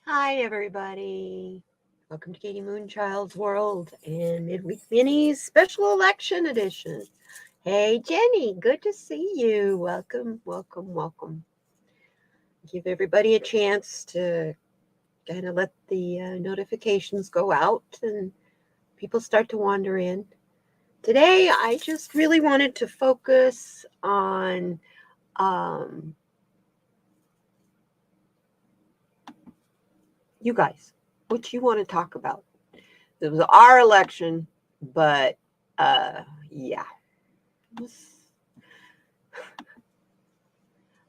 Hi, everybody. Welcome to kdmoonchild's world and Midweek Minis Special Election Edition. Hey, Jenny, good to see you. Welcome, welcome, welcome. Give everybody a chance to kind of let the notifications go out and people start to wander in. Today, I just really wanted to focus on you guys, what you want to talk about. It was our election, but yeah.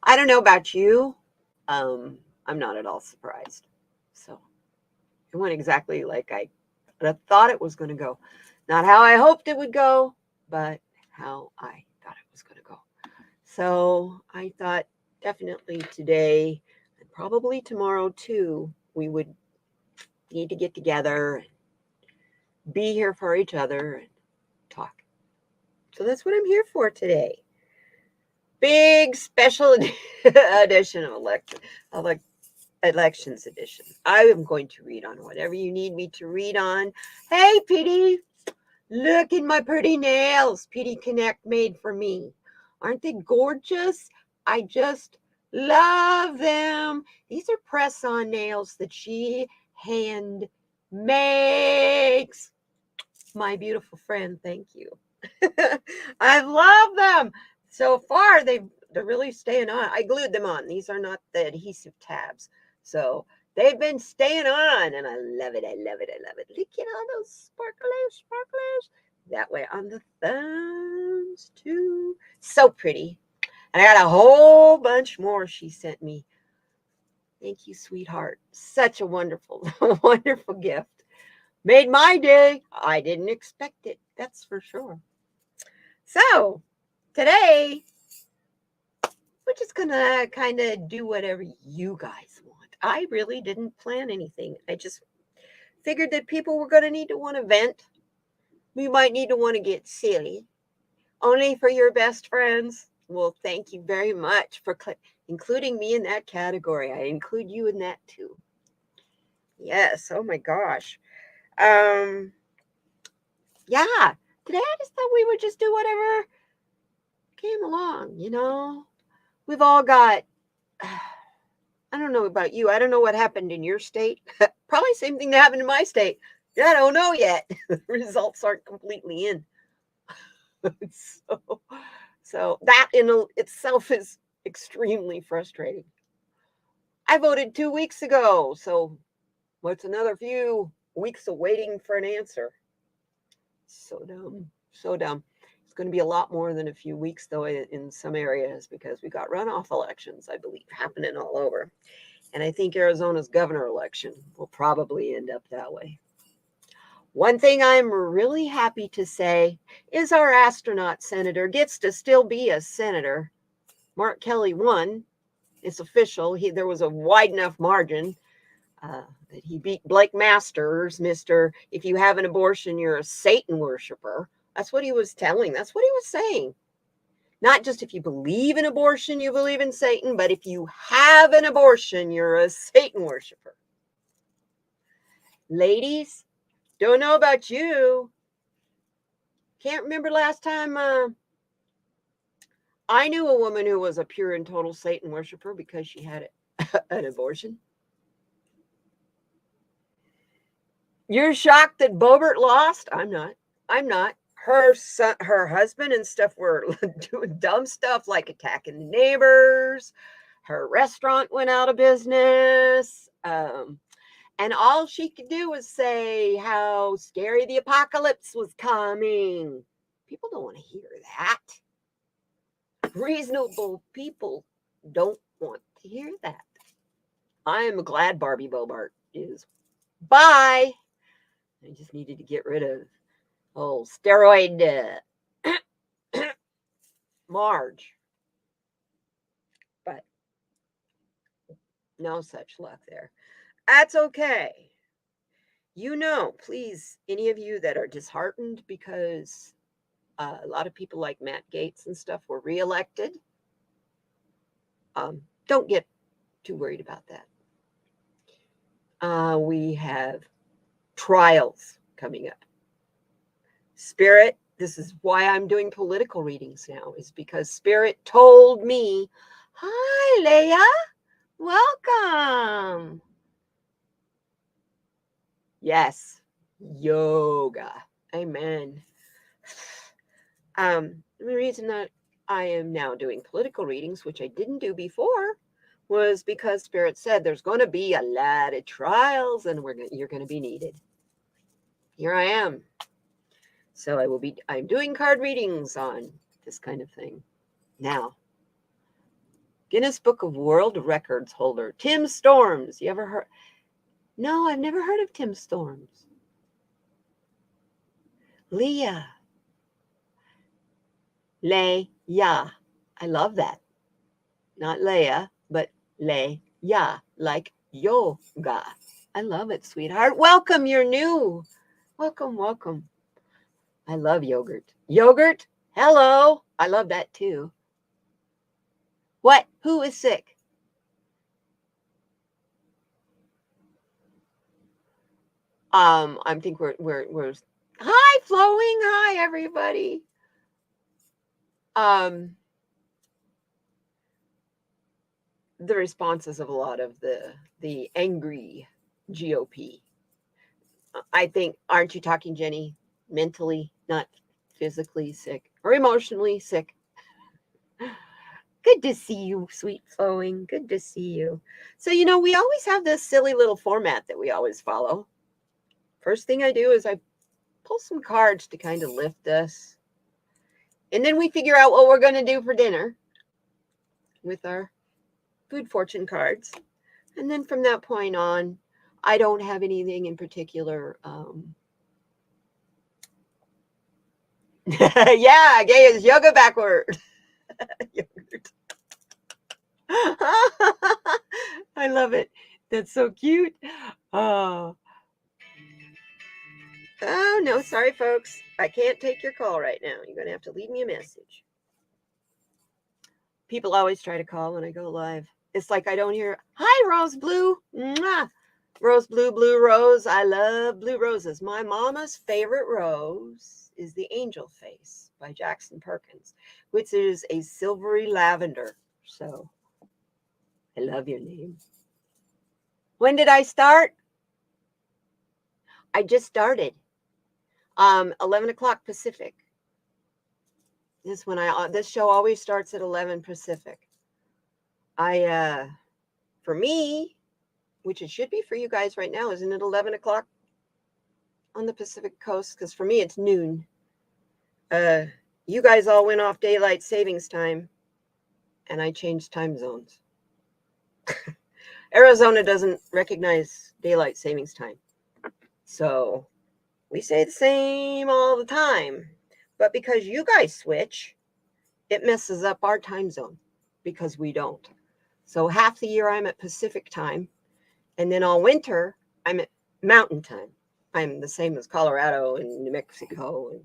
I don't know about you. I'm not at all surprised. So it went exactly like I thought it was going to go. Not how I hoped it would go, but how I thought it was going to go. So I thought definitely today and probably tomorrow too, we would need to get together and be here for each other and talk. So that's what I'm here for today. Big special edition of elections edition. I am going to read on whatever you need me to read on. Hey, Petey, look at my pretty nails Petey Connect made for me. Aren't they gorgeous? I just love them. These are press-on nails that she hand makes. My beautiful friend, thank you. I love them. So far, they're really staying on. I glued them on. These are not the adhesive tabs. So they've been staying on, and I love it. I love it. I love it. Look at all those sparklers. That way on the thumbs, too. So pretty. And I got a whole bunch more she sent me. Thank you, sweetheart. Such a wonderful, wonderful gift. Made my day. I didn't expect it. That's for sure. So today, we're just going to kind of do whatever you guys want. I really didn't plan anything. I just figured that people were going to need to want to vent. We might need to want to get silly. Only for your best friends. Well, thank you very much for including me in that category. I include you in that too. Yes. Oh my gosh. Yeah. Today I just thought we would just do whatever came along. We've all got, I don't know about you. I don't know what happened in your state. Probably same thing that happened in my state. I don't know yet. The results aren't completely in. so that in itself is extremely frustrating. I voted 2 weeks ago. So what's another few weeks of waiting for an answer? So dumb. So dumb. It's going to be a lot more than a few weeks, though, in some areas because we got runoff elections, I believe, happening all over. And I think Arizona's governor election will probably end up that way. One thing I'm really happy to say is our astronaut senator gets to still be a senator. Mark Kelly won. It's official. There was a wide enough margin that he beat Blake Masters, Mr. If you have an abortion, you're a Satan worshiper. That's what he was telling. That's what he was saying. Not just if you believe in abortion, you believe in Satan, but if you have an abortion, you're a Satan worshiper. Ladies, don't know about you. Can't remember last time I knew a woman who was a pure and total Satan worshiper because she had an abortion. You're shocked that Bobert lost? I'm not. Her husband and stuff were doing dumb stuff like attacking the neighbors. Her restaurant went out of business. And all she could do was say how scary the apocalypse was coming. People don't want to hear that. Reasonable people don't want to hear that. I am glad Barbie Bobart is. Bye. I just needed to get rid of steroid Marge. But no such luck there. That's okay. Please, any of you that are disheartened because a lot of people like Matt Gaetz and stuff were reelected, don't get too worried about that. We have trials coming up. Spirit, this is why I'm doing political readings now, is because Spirit told me, hi, Leah, welcome. Yes, yoga. Amen. The reason that I am now doing political readings, which I didn't do before, was because Spirit said there's going to be a lot of trials and you're going to be needed. Here I am. So I'm doing card readings on this kind of thing. Now, Guinness Book of World Records holder, Tim Storms. You ever heard? No, I've never heard of Tim Storms. Leah. Leah. I love that. Not Leah, but Leah, like yoga. I love it, sweetheart. Welcome, you're new. Welcome, welcome. I love yogurt. Yogurt? Hello. I love that too. What? Who is sick? I think we're hi, Flowing. Hi, everybody. The responses of a lot of the angry GOP. I think, aren't you talking, Jenny? Mentally, not physically sick or emotionally sick. Good to see you, sweet Flowing. Good to see you. So, we always have this silly little format that we always follow. First thing I do is I pull some cards to kind of lift us. And then we figure out what we're going to do for dinner with our food fortune cards. And then from that point on, I don't have anything in particular. Yeah, gay is yoga backward. Yogurt. I love it. That's so cute. Oh, no, sorry, folks. I can't take your call right now. You're going to have to leave me a message. People always try to call when I go live. It's like I don't hear, hi, Rose Blue. Mwah. Rose Blue, Blue Rose. I love blue roses. My mama's favorite rose is the Angel Face by Jackson Perkins, which is a silvery lavender. So I love your name. When did I start? I just started. 11 o'clock Pacific. This show always starts at 11 Pacific. For me, which it should be for you guys right now, isn't it 11 o'clock on the Pacific coast? Because for me, it's noon. You guys all went off daylight savings time, and I changed time zones. Arizona doesn't recognize daylight savings time. So we say the same all the time. But because you guys switch, it messes up our time zone because we don't. So half the year I'm at Pacific time, and then all winter I'm at Mountain time. I'm the same as Colorado and New Mexico. And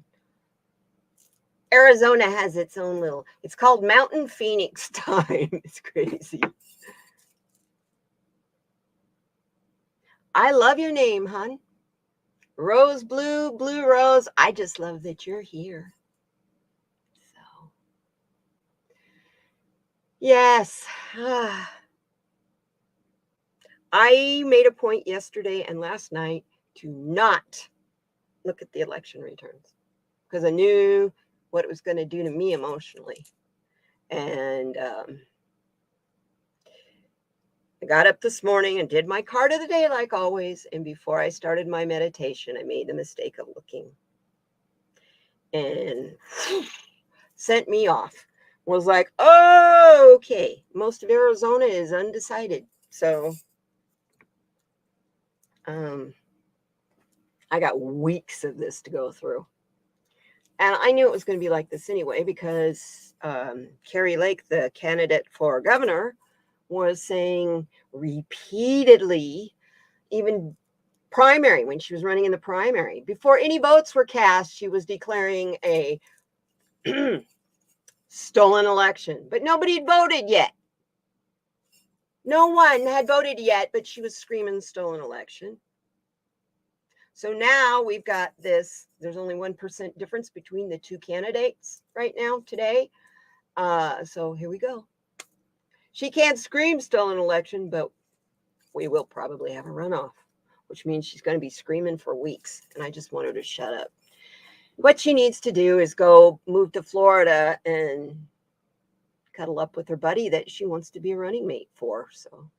Arizona has its own little, it's called Mountain Phoenix time. It's crazy. I love your name, hon. Rose Blue, Blue Rose. I just love that you're here. So, yes. I made a point yesterday and last night to not look at the election returns because I knew what it was going to do to me emotionally. And I got up this morning and did my card of the day like always. And before I started my meditation, I made the mistake of looking. And sent me off. Was like, oh, okay. Most of Arizona is undecided. So I got weeks of this to go through. And I knew it was going to be like this anyway, because Carrie Lake, the candidate for governor, was saying repeatedly, even primary, when she was running in the primary, before any votes were cast, she was declaring a stolen election, but nobody had voted yet. No one had voted yet, but she was screaming stolen election. So now we've got this, there's only 1% difference between the two candidates right now today. So here we go. She can't scream stolen election, but we will probably have a runoff, which means she's going to be screaming for weeks. And I just want her to shut up. What she needs to do is go move to Florida and cuddle up with her buddy that she wants to be a running mate for. So,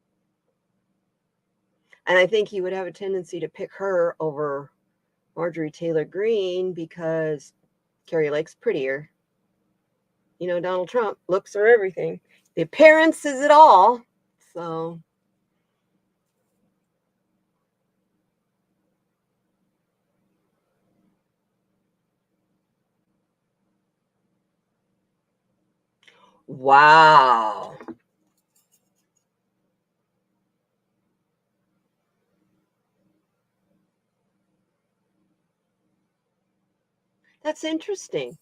and I think he would have a tendency to pick her over Marjorie Taylor Greene because Carrie Lake's prettier. You know, Donald Trump, looks are everything. The appearance is it all. So, wow. That's interesting.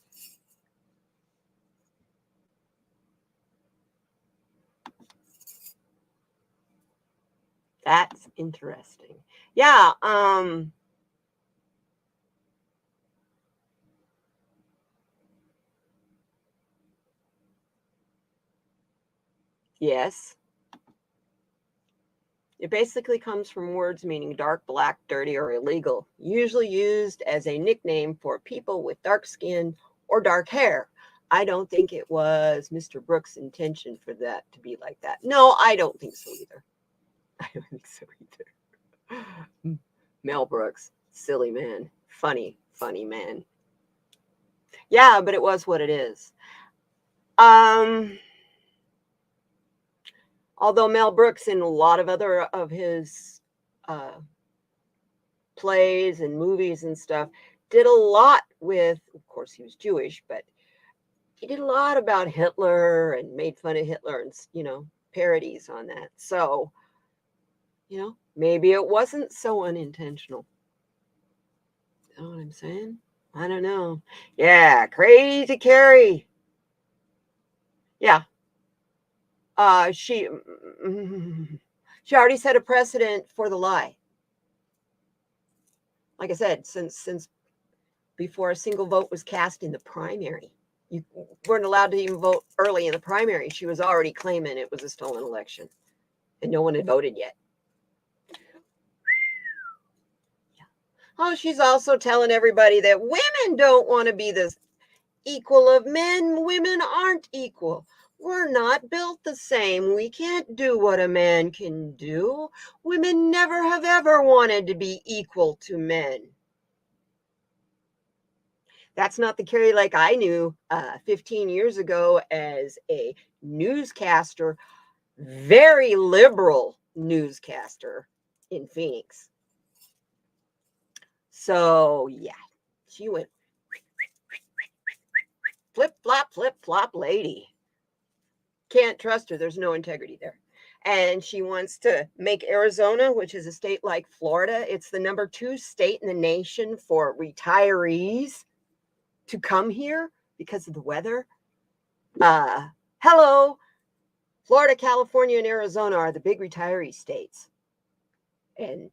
That's interesting. Yeah, yes. It basically comes from words meaning dark, black, dirty, or illegal, usually used as a nickname for people with dark skin or dark hair. I don't think it was Mr. Brooks' intention for that to be like that. No, I don't think so either. I don't think so either. Mel Brooks, silly man, funny, funny man. Yeah, but it was what it is. Um, Although Mel Brooks in a lot of other of his uh, plays and movies and stuff did a lot with, of course, he was Jewish, but he did a lot about Hitler and made fun of Hitler and, you know, parodies on that. So, you know, maybe it wasn't so unintentional. You know what I'm saying? I don't know. Yeah, crazy Carrie. Yeah. She she already set a precedent for the lie. Like I said, since before a single vote was cast in the primary. You weren't allowed to even vote early in the primary. She was already claiming it was a stolen election, and no one had voted yet. Oh, she's also telling everybody that women don't want to be the equal of men. Women aren't equal. We're not built the same. We can't do what a man can do. Women never have ever wanted to be equal to men. That's not the Carrie Lake I knew 15 years ago as a newscaster, very liberal newscaster in Phoenix. So, yeah, she went flip flop lady. Can't trust her. There's no integrity there. And she wants to make Arizona, which is a state like Florida, it's the number 2 state in the nation for retirees to come here because of the weather. Hello, Florida, California, and Arizona are the big retiree states. And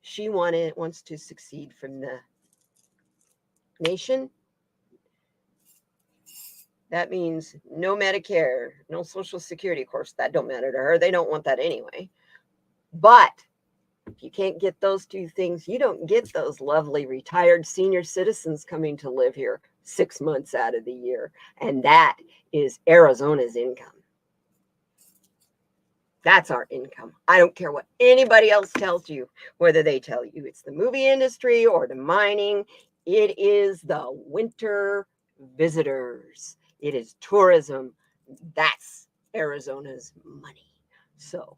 she wants to succeed from the nation. That means no Medicare, no Social Security. Of course, that don't matter to her. They don't want that anyway. But if you can't get those two things, you don't get those lovely retired senior citizens coming to live here 6 months out of the year. And that is Arizona's income. That's our income. I don't care what anybody else tells you, whether they tell you it's the movie industry or the mining. It is the winter visitors. It is tourism. That's Arizona's money. So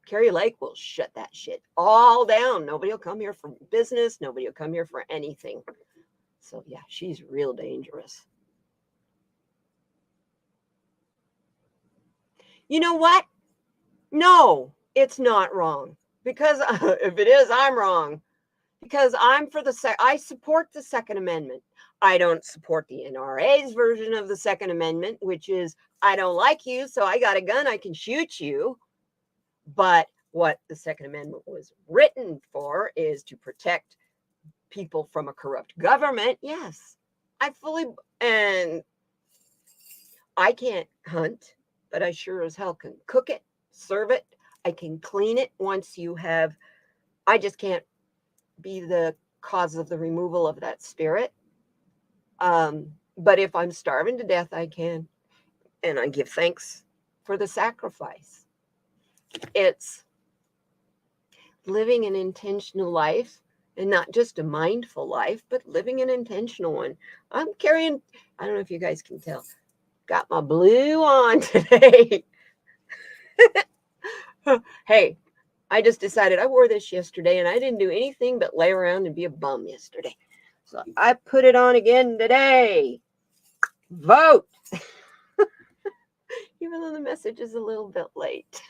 Carrie Lake will shut that shit all down. Nobody will come here for business. Nobody will come here for anything. So yeah, she's real dangerous. You know what? No, it's not wrong. Because if it is, I'm wrong. Because I support the Second Amendment. I don't support the NRA's version of the Second Amendment, which is I don't like you, so I got a gun, I can shoot you. But what the Second Amendment was written for is to protect people from a corrupt government. Yes, and I can't hunt, but I sure as hell can cook it, serve it. I can clean it once you have, I just can't be the cause of the removal of that spirit. But if I'm starving to death, I can. And I give thanks for the sacrifice. It's living an intentional life, and not just a mindful life, but living an intentional one. I'm carrying, I don't know if you guys can tell, got my blue on today. Hey, I just decided I wore this yesterday and I didn't do anything but lay around and be a bum yesterday. So I put it on again today. Vote. Even though the message is a little bit late.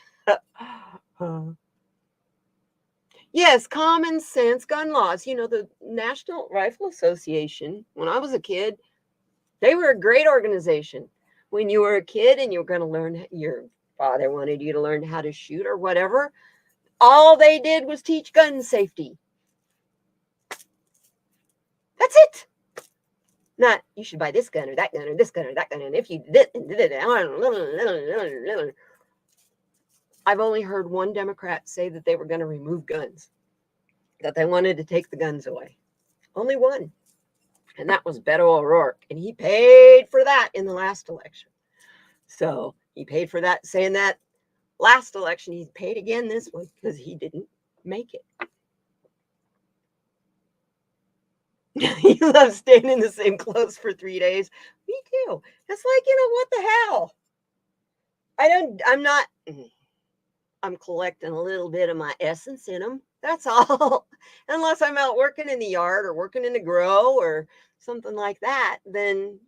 Yes, common sense gun laws. You know, the National Rifle Association, when I was a kid, they were a great organization. When you were a kid and you were going to learn, your father wanted you to learn how to shoot or whatever, all they did was teach gun safety. That's it. Not, you should buy this gun or that gun or this gun or that gun. And if you did, I've only heard one Democrat say that they were going to remove guns, that they wanted to take the guns away. Only one. And that was Beto O'Rourke. And he paid for that in the last election. So he paid for that, saying that last election, he paid again this one because he didn't make it. He loves staying in the same clothes for 3 days. Me too. It's like, what the hell? I'm collecting a little bit of my essence in them. That's all. Unless I'm out working in the yard or working in the grow or something like that, then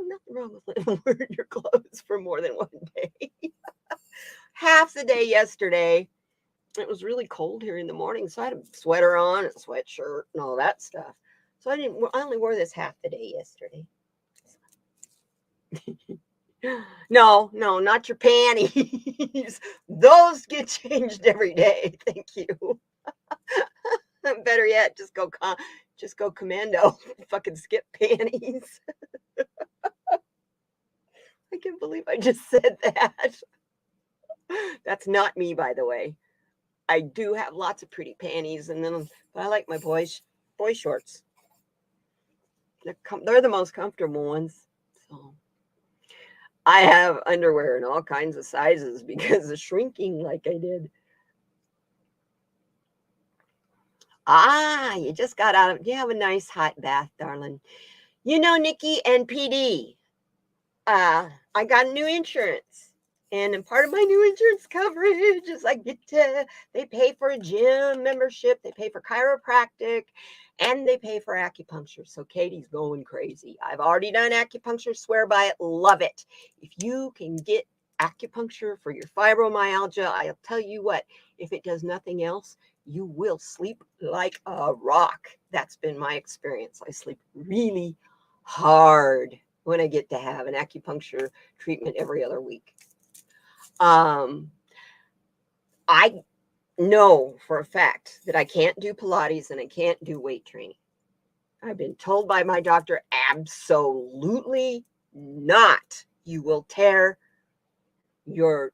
nothing wrong with wearing your clothes for more than one day. Half the day yesterday, it was really cold here in the morning, so I had a sweater on, a sweatshirt, and all that stuff. So I only wore this half the day yesterday. No, not your panties. Those get changed every day. Thank you. Better yet, just go commando. Fucking skip panties. I can't believe I just said that. That's not me, by the way. I do have lots of pretty panties, but I like my boy shorts. They're the most comfortable ones. So I have underwear in all kinds of sizes because of shrinking like I did. You just got out of, you have a nice hot bath, darling. Nikki and PD, I got new insurance. And part of my new insurance coverage is they pay for a gym membership, they pay for chiropractic, and they pay for acupuncture. So Katie's going crazy. I've already done acupuncture, swear by it, love it. If you can get acupuncture for your fibromyalgia, I'll tell you what, if it does nothing else, you will sleep like a rock. That's been my experience. I sleep really hard when I get to have an acupuncture treatment every other week. I know for a fact that I can't do Pilates and I can't do weight training. I've been told by my doctor, absolutely not. You will tear your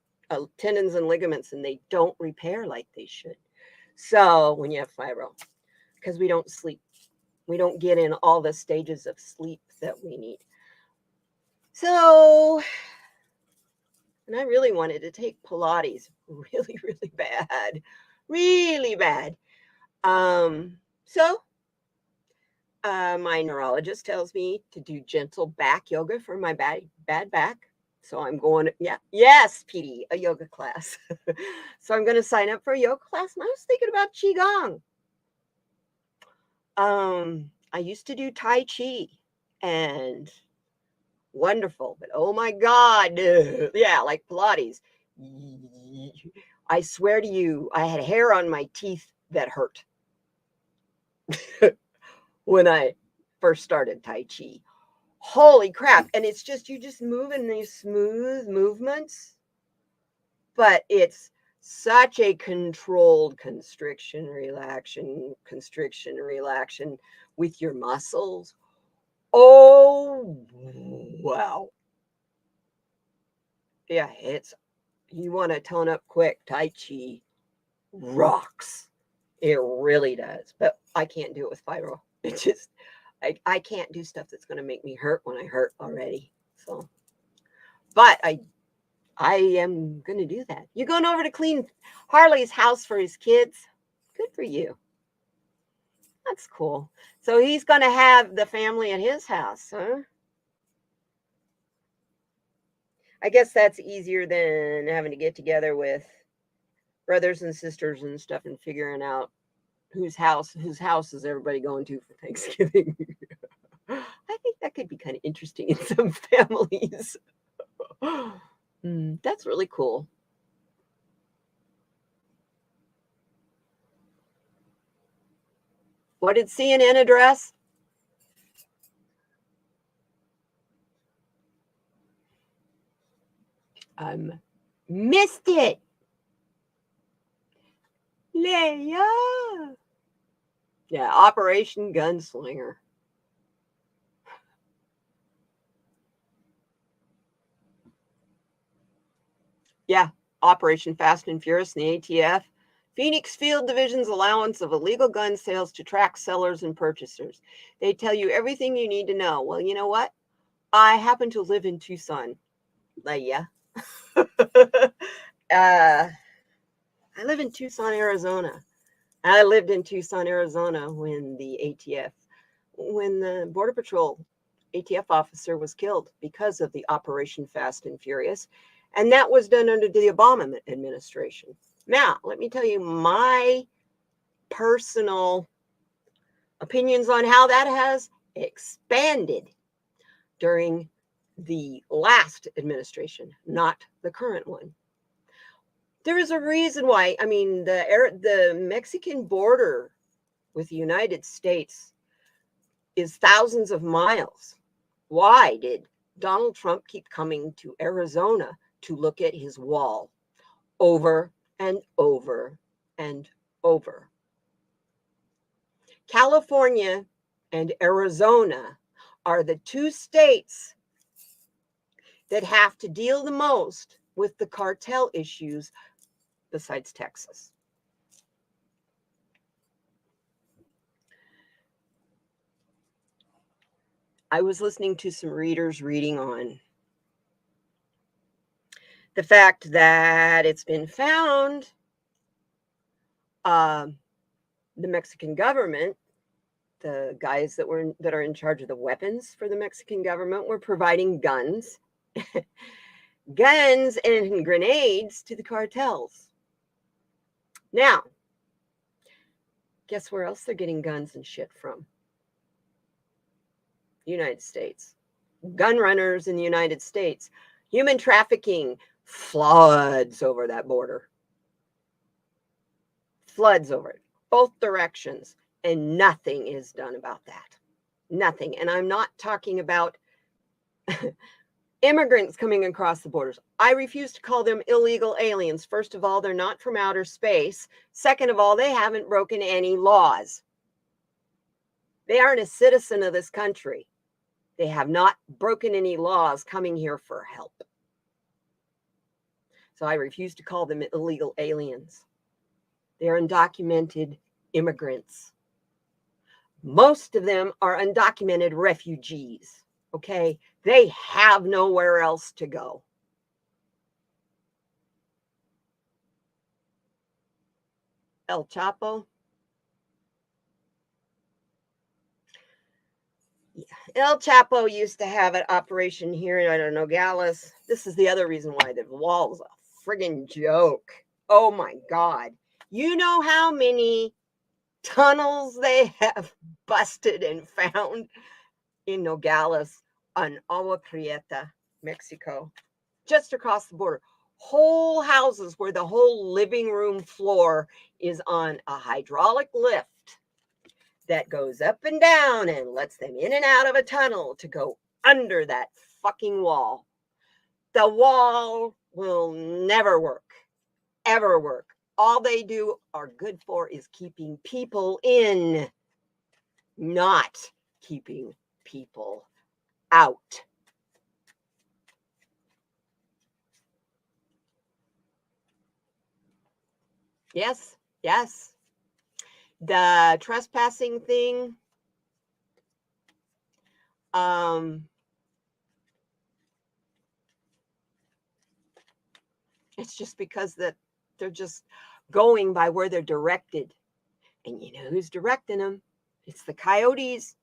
tendons and ligaments and they don't repair like they should. So when you have fibro, because we don't sleep, we don't get in all the stages of sleep that we need. So, and I really wanted to take Pilates really, really bad. Really bad. So my neurologist tells me to do gentle back yoga for my bad back. So I'm going, yes, PD, a yoga class. So I'm going to sign up for a yoga class. And I was thinking about Qigong. I used to do Tai Chi and wonderful, but oh my God, yeah, like Pilates. I swear to you, I had hair on my teeth that hurt when I first started Tai Chi. Holy crap. And it's just, you just move in these smooth movements, but it's such a controlled constriction, relaxation with your muscles. Oh, wow. Yeah, you want to tone up quick. Tai Chi rocks. It really does. But I can't do it with Pyro. It just, I can't do stuff that's going to make me hurt when I hurt already. So, but I am going to do that. You going over to clean Harley's house for his kids? Good for you. That's cool. So he's going to have the family at his house, huh? I guess that's easier than having to get together with brothers and sisters and stuff and figuring out whose house is everybody going to for Thanksgiving. I think that could be kind of interesting in some families. That's really cool. What did CNN address? Missed it. Leia. Yeah, Operation Gunslinger. Yeah, Operation Fast and Furious and the ATF. Phoenix Field Division's allowance of illegal gun sales to track sellers and purchasers. They tell you everything you need to know. Well, you know what? I happen to live in Tucson. Yeah. I live in Tucson, Arizona. I lived in Tucson, Arizona when the Border Patrol ATF officer was killed because of the Operation Fast and Furious. And that was done under the Obama administration. Now, let me tell you my personal opinions on how that has expanded during the last administration, not the current one. There is a reason why. I mean, the Mexican border with the United States is thousands of miles. Why did Donald Trump keep coming to Arizona to look at his wall over and over and over? California and Arizona are the two states that have to deal the most with the cartel issues besides Texas. I was listening to some readers reading on the fact that it's been found the Mexican government, the guys that are in charge of the weapons for the Mexican government, were providing guns and grenades to the cartels. Now, guess where else they're getting guns and shit from? United States. Gun runners in the United States. Human trafficking floods over that border. Floods over it, both directions, and nothing is done about that. Nothing. And I'm not talking about immigrants coming across the borders. I refuse to call them illegal aliens. First of all, they're not from outer space. Second of all, they haven't broken any laws. They aren't a citizen of this country. They have not broken any laws coming here for help. So I refuse to call them illegal aliens. They're undocumented immigrants. Most of them are undocumented refugees. Okay? They have nowhere else to go. El Chapo. Yeah. El Chapo used to have an operation here in Nogales. This is the other reason why the wall is a friggin' joke. Oh my God. You know how many tunnels they have busted and found in Nogales on Agua Prieta, Mexico, just across the border? Whole houses where the whole living room floor is on a hydraulic lift that goes up and down and lets them in and out of a tunnel to go under that fucking wall. The wall will never work. ever work. All they do are good for is keeping people in, not keeping people out. Yes, yes. The trespassing thing, it's just because that they're just going by where they're directed. And you know who's directing them? It's the coyotes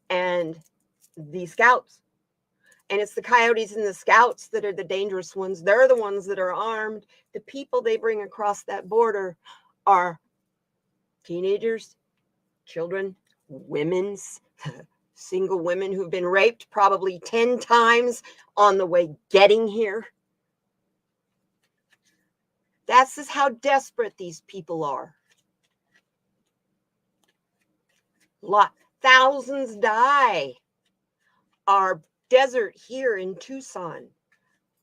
and the scouts. And it's the coyotes and the scouts that are the dangerous ones. They're the ones that are armed. The people they bring across that border are teenagers, children, women's, single women who've been raped probably 10 times on the way getting here. That's just how desperate these people are. Thousands die. Our desert here in Tucson,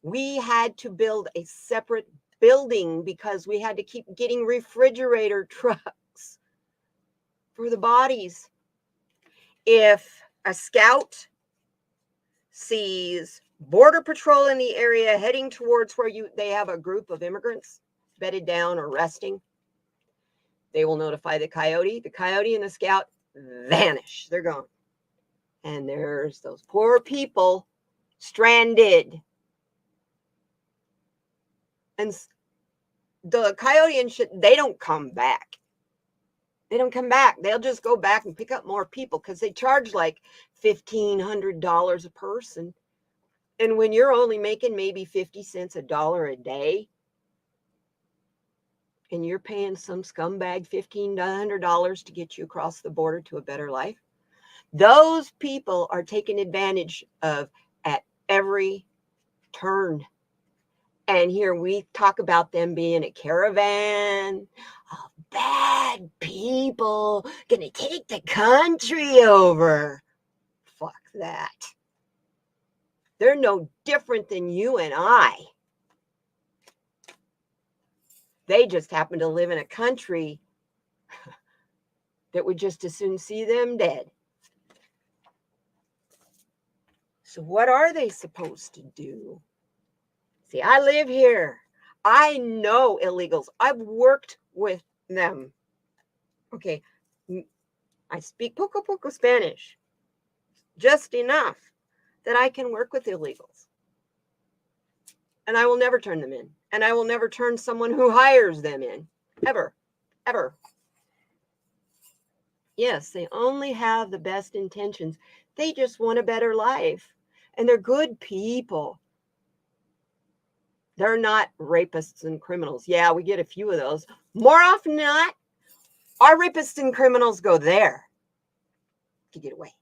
we had to build a separate building because we had to keep getting refrigerator trucks for the bodies. If a scout sees Border Patrol in the area heading towards where they have a group of immigrants bedded down or resting, they will notify the coyote. The coyote and the scout vanish. They're gone. And there's those poor people stranded. And the coyote and shit, they don't come back. They don't come back. They'll just go back and pick up more people because they charge like $1,500 a person. And when you're only making maybe 50 cents, $1 a day, and you're paying some scumbag $1,500 to get you across the border to a better life, those people are taken advantage of at every turn. And here we talk about them being a caravan of bad people gonna take the country over. Fuck that. They're no different than you and I. They just happen to live in a country that would just as soon see them dead. So what are they supposed to do? See, I live here. I know illegals. I've worked with them. Okay, I speak poco Spanish, just enough that I can work with illegals. And I will never turn them in. And I will never turn someone who hires them in. Ever. Ever. Yes, they only have the best intentions. They just want a better life. And they're good people. They're not rapists and criminals. Yeah, we get a few of those. More often than not, our rapists and criminals go there to get away.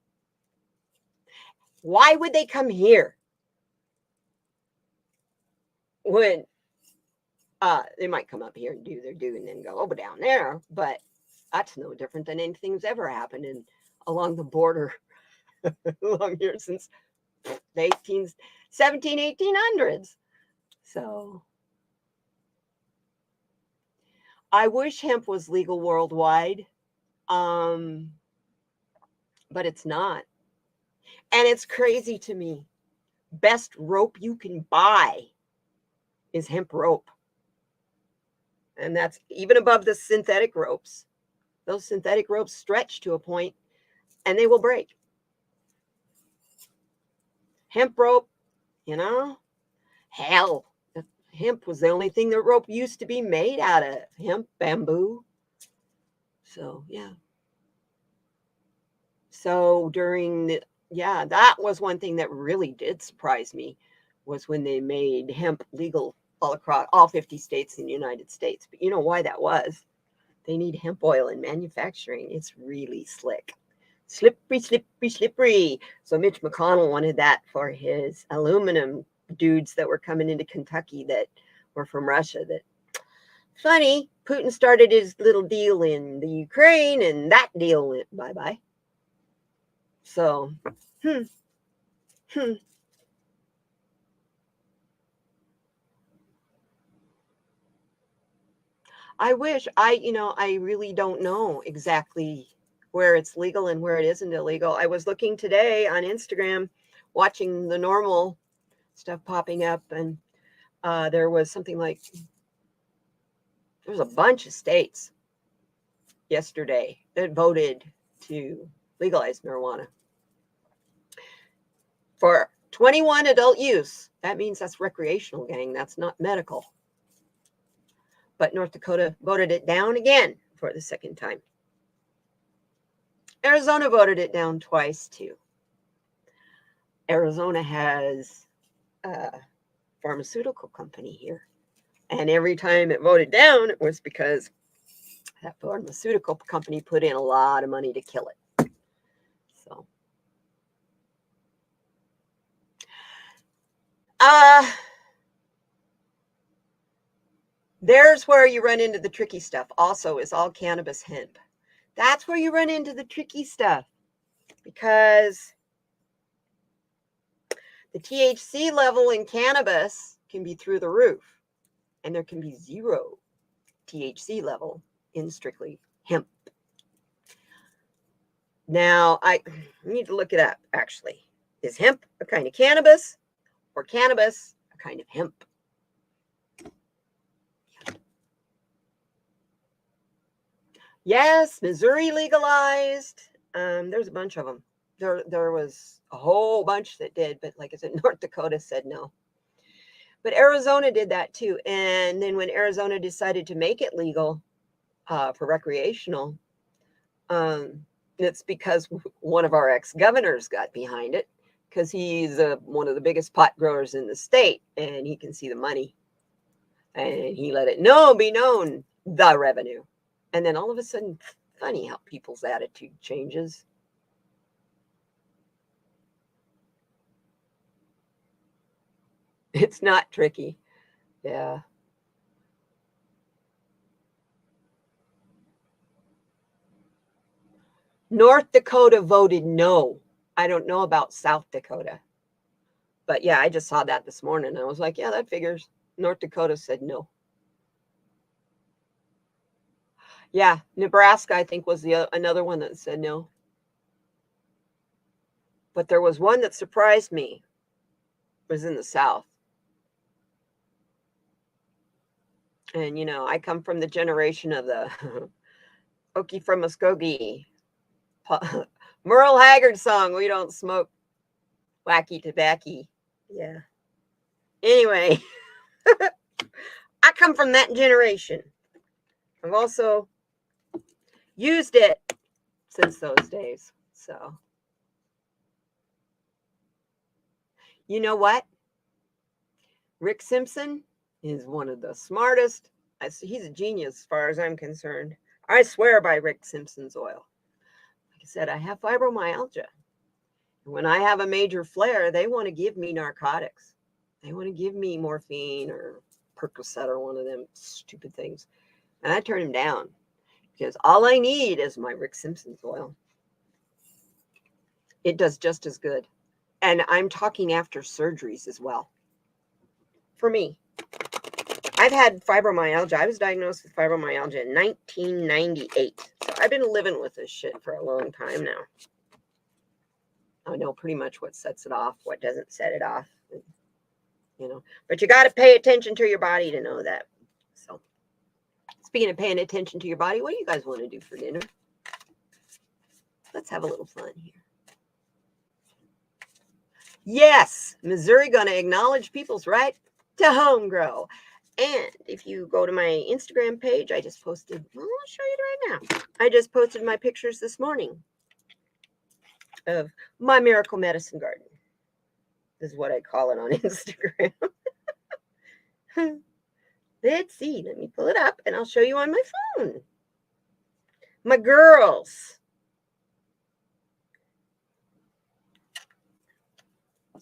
Why would they come here when they might come up here and do their due and then go over down there? But that's no different than anything's ever happened along the border along here since the 1800s. So I wish hemp was legal worldwide, but it's not. And it's crazy to me. Best rope you can buy is hemp rope. And that's even above the synthetic ropes. Those synthetic ropes stretch to a point and they will break. Hemp rope, hell, hemp was the only thing that rope used to be made out of. Hemp, bamboo. So, yeah. So that was one thing that really did surprise me, was when they made hemp legal all across all 50 states in the United States. But you know why that was? They need hemp oil in manufacturing. It's really slick. Slippery, slippery, slippery. So Mitch McConnell wanted that for his aluminum dudes that were coming into Kentucky that were from Russia. That funny, Putin started his little deal in the Ukraine and that deal went bye-bye. So, I wish I really don't know exactly where it's legal and where it isn't illegal. I was looking today on Instagram, watching the normal stuff popping up, and there was something like there was a bunch of states yesterday that voted to legalize marijuana for 21 adult use. That means that's recreational, gang. That's not medical. But North Dakota voted it down again for the second time. Arizona voted it down twice, too. Arizona has a pharmaceutical company here. And every time it voted down, it was because that pharmaceutical company put in a lot of money to kill it. So, there's where you run into the tricky stuff. Also, is all cannabis hemp. That's where you run into the tricky stuff, because the THC level in cannabis can be through the roof, and there can be zero THC level in strictly hemp. Now, I need to look it up, actually. Is hemp a kind of cannabis, or cannabis a kind of hemp? Yes, Missouri legalized. There's a bunch of them. There was a whole bunch that did, but like I said, North Dakota said no. But Arizona did that too. And then when Arizona decided to make it legal for recreational, it's because one of our ex-governors got behind it, because he's one of the biggest pot growers in the state, and he can see the money. And he let it be known, the revenue. And then all of a sudden, funny how people's attitude changes. It's not tricky. Yeah. North Dakota voted no. I don't know about South Dakota. But yeah, I just saw that this morning. I was like, yeah, that figures. North Dakota said no. Yeah, Nebraska, I think, was another one that said no. But there was one that surprised me. It was in the South. And, I come from the generation of the Okie from Muskogee, Merle Haggard song, "We Don't Smoke Wacky Tobacco." Yeah. Anyway, I come from that generation. I've also used it since those days. So, you know what? Rick Simpson is one of the smartest. He's a genius as far as I'm concerned. I swear by Rick Simpson's oil. Like I said, I have fibromyalgia. When I have a major flare, they want to give me narcotics. They want to give me morphine or Percocet or one of them stupid things. And I turn them down, because all I need is my Rick Simpson's oil. It does just as good. And I'm talking after surgeries as well. For me, I've had fibromyalgia. I was diagnosed with fibromyalgia in 1998. So I've been living with this shit for a long time now. I know pretty much what sets it off, what doesn't set it off. But you got to pay attention to your body to know that. So, speaking of paying attention to your body, what do you guys want to do for dinner? Let's have a little fun here. Yes, Missouri going to acknowledge people's right to home grow. And if you go to my Instagram page, I just posted, I'll show you it right now. I just posted my pictures this morning of my miracle medicine garden. This is what I call it on Instagram. Let's see. Let me pull it up and I'll show you on my phone. My girls.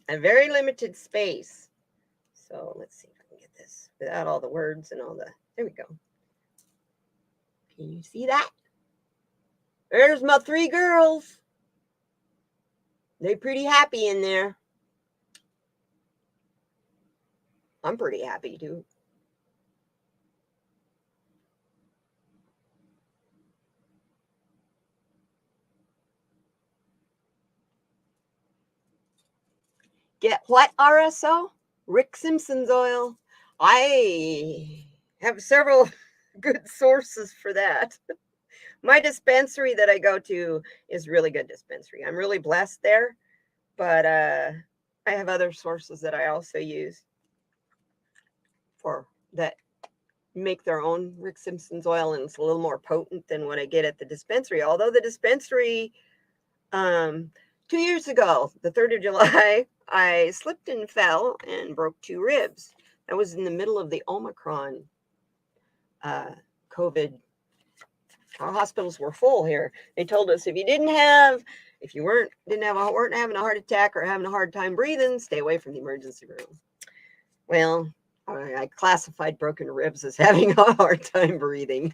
A very limited space. So let's see if I can get this without all the words and all the. There we go. Can you see that? There's my 3 girls. They're pretty happy in there. I'm pretty happy too. Get what RSO? Rick Simpson's oil. I have several good sources for that. My dispensary that I go to is really good dispensary. I'm really blessed there, but I have other sources that I also use for that make their own Rick Simpson's oil, and it's a little more potent than what I get at the dispensary. Although the dispensary, 2 years ago, the 3rd of July, I slipped and fell and broke 2 ribs. That was in the middle of the Omicron COVID. Our hospitals were full here. They told us if you weren't having a heart attack or having a hard time breathing, stay away from the emergency room. Well, I classified broken ribs as having a hard time breathing.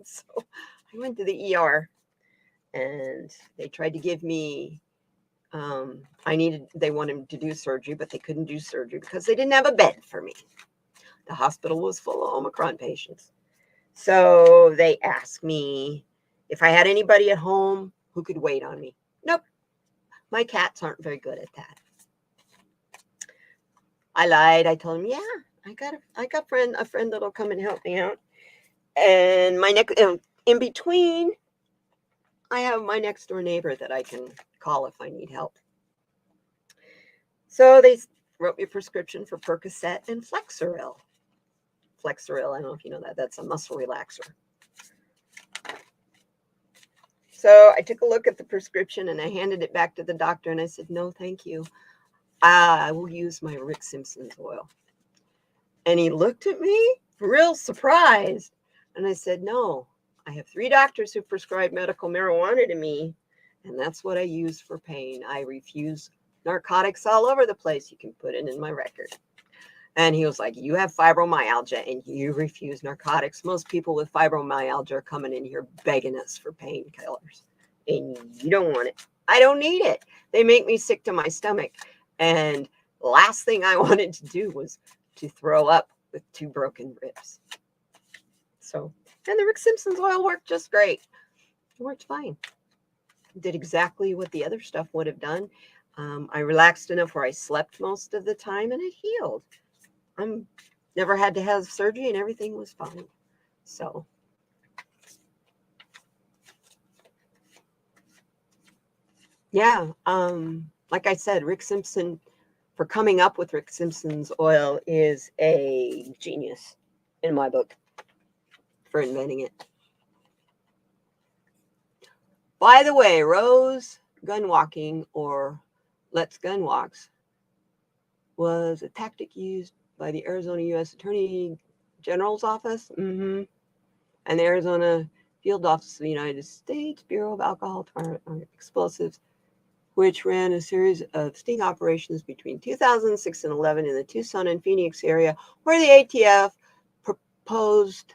So I went to the ER and they tried to give me, they wanted to do surgery, but they couldn't do surgery because they didn't have a bed for me. The hospital was full of Omicron patients. So they asked me if I had anybody at home who could wait on me. Nope. My cats aren't very good at that. I lied. I told them, yeah, I got a friend that'll come and help me out. And in between, I have my next door neighbor that I can call if I need help. So they wrote me a prescription for Percocet and Flexeril. Flexeril, I don't know if you know that. That's a muscle relaxer. So I took a look at the prescription and I handed it back to the doctor and I said, no, thank you. I will use my Rick Simpson's oil. And he looked at me real surprised. And I said, no, I have 3 doctors who prescribe medical marijuana to me. And that's what I use for pain. I refuse narcotics all over the place. You can put it in my record. And he was like, you have fibromyalgia and you refuse narcotics. Most people with fibromyalgia are coming in here begging us for painkillers. And you don't want it. I don't need it. They make me sick to my stomach. And the last thing I wanted to do was to throw up with 2 broken ribs. So, and the Rick Simpson's oil worked just great. It worked fine. Did exactly what the other stuff would have done. I relaxed enough where I slept most of the time and it healed. I'm never had to have surgery and everything was fine. So yeah, like I said, Rick Simpson, for coming up with Rick Simpson's oil, is a genius in my book for inventing it. By the way, Rose gun walking, or Let's Gun Walks, was a tactic used by the Arizona U.S. Attorney General's Office and the Arizona Field Office of the United States Bureau of Alcohol and Explosives, which ran a series of sting operations between 2006 and 11 in the Tucson and Phoenix area, where the ATF proposed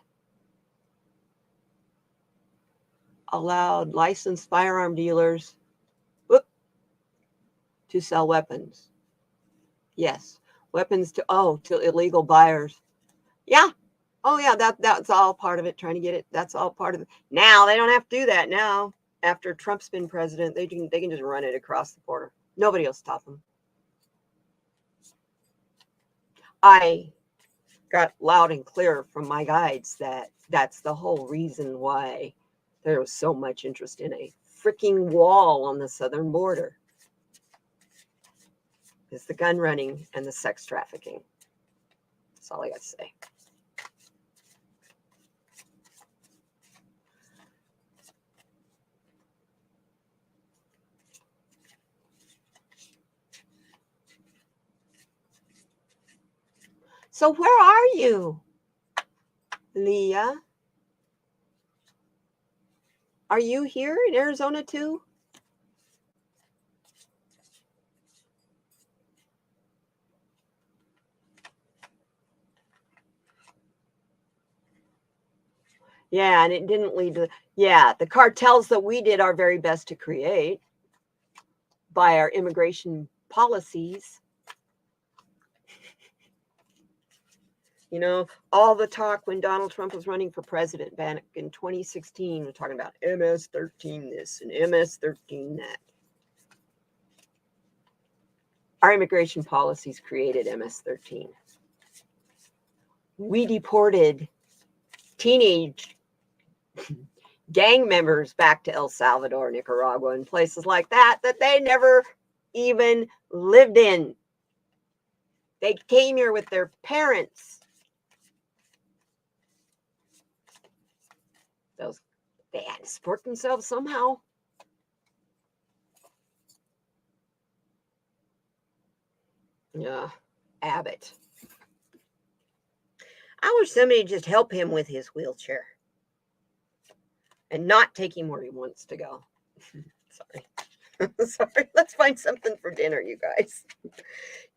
allowed licensed firearm dealers to sell weapons. Yes, weapons to illegal buyers. Yeah. Oh yeah, that's all part of it, trying to get it. That's all part of it. Now they don't have to do that now. After Trump's been president, they can just run it across the border. Nobody will stop them. I got loud and clear from my guides that that's the whole reason why there was so much interest in a freaking wall on the southern border. Is the gun running and the sex trafficking. That's all I got to say. So where are you, Leah? Are you here in Arizona too? Yeah, and it didn't lead to, the cartels that we did our very best to create by our immigration policies. You know, all the talk when Donald Trump was running for president back in 2016, we're talking about MS-13 this and MS-13 that. Our immigration policies created MS-13. We deported teenage gang members back to El Salvador, Nicaragua, and places like that they never even lived in. They came here with their parents. They had to support themselves somehow. Yeah, Abbott. I wish somebody would just help him with his wheelchair and not take him where he wants to go. Sorry. Sorry. Let's find something for dinner, you guys.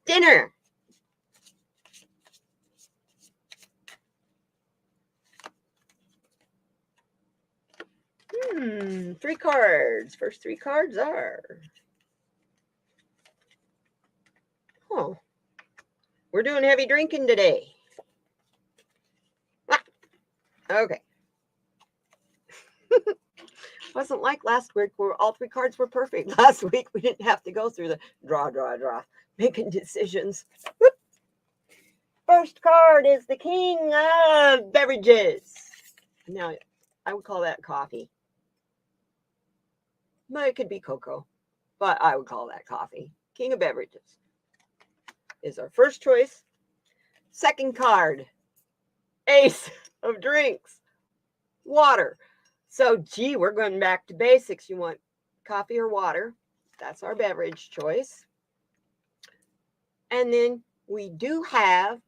Dinner. Three cards. First three cards are. Oh, we're doing heavy drinking today. Ah, okay. Wasn't like last week where all three cards were perfect. Last week we didn't have to go through the draw, making decisions. Whoop. First card is the King of Beverages. Now, I would call that coffee. But it could be cocoa, but I would call that coffee. King of Beverages is our first choice. Second card, Ace of Drinks, water. So, gee, we're going back to basics. You want coffee or water? That's our beverage choice. And then we do have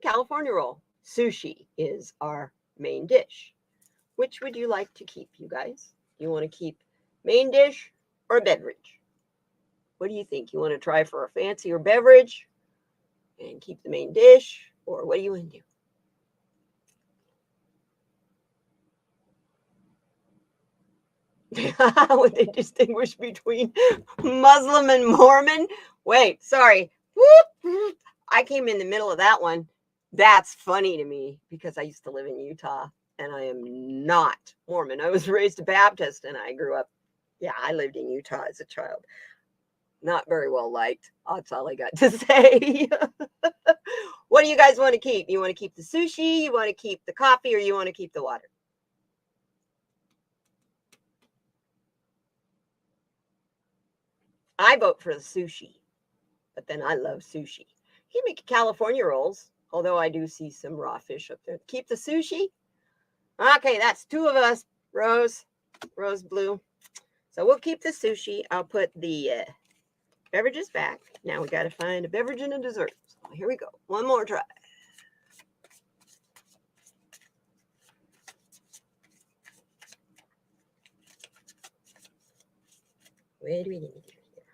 California roll. Sushi is our main dish. Which would you like to keep, you guys? You want to keep main dish or beverage? What do you think? You want to try for a fancier beverage and keep the main dish? Or what do you want to do? Would they distinguish between Muslim and Mormon? Wait, sorry. Whoop. I came in the middle of that one. That's funny to me because I used to live in Utah and I am not Mormon. I was raised a Baptist and I grew up. Yeah, I lived in Utah as a child. Not very well liked. That's all I got to say. What do you guys want to keep? You want to keep the sushi? You want to keep the coffee? Or you want to keep the water? I vote for the sushi, but then I love sushi. You can make California rolls, although I do see some raw fish up there. Keep the sushi? Okay, that's two of us, Rose Blue. So we'll keep the sushi. I'll put the beverages back. Now we got to find a beverage and a dessert. So here we go. One more try. Where do we need to do here?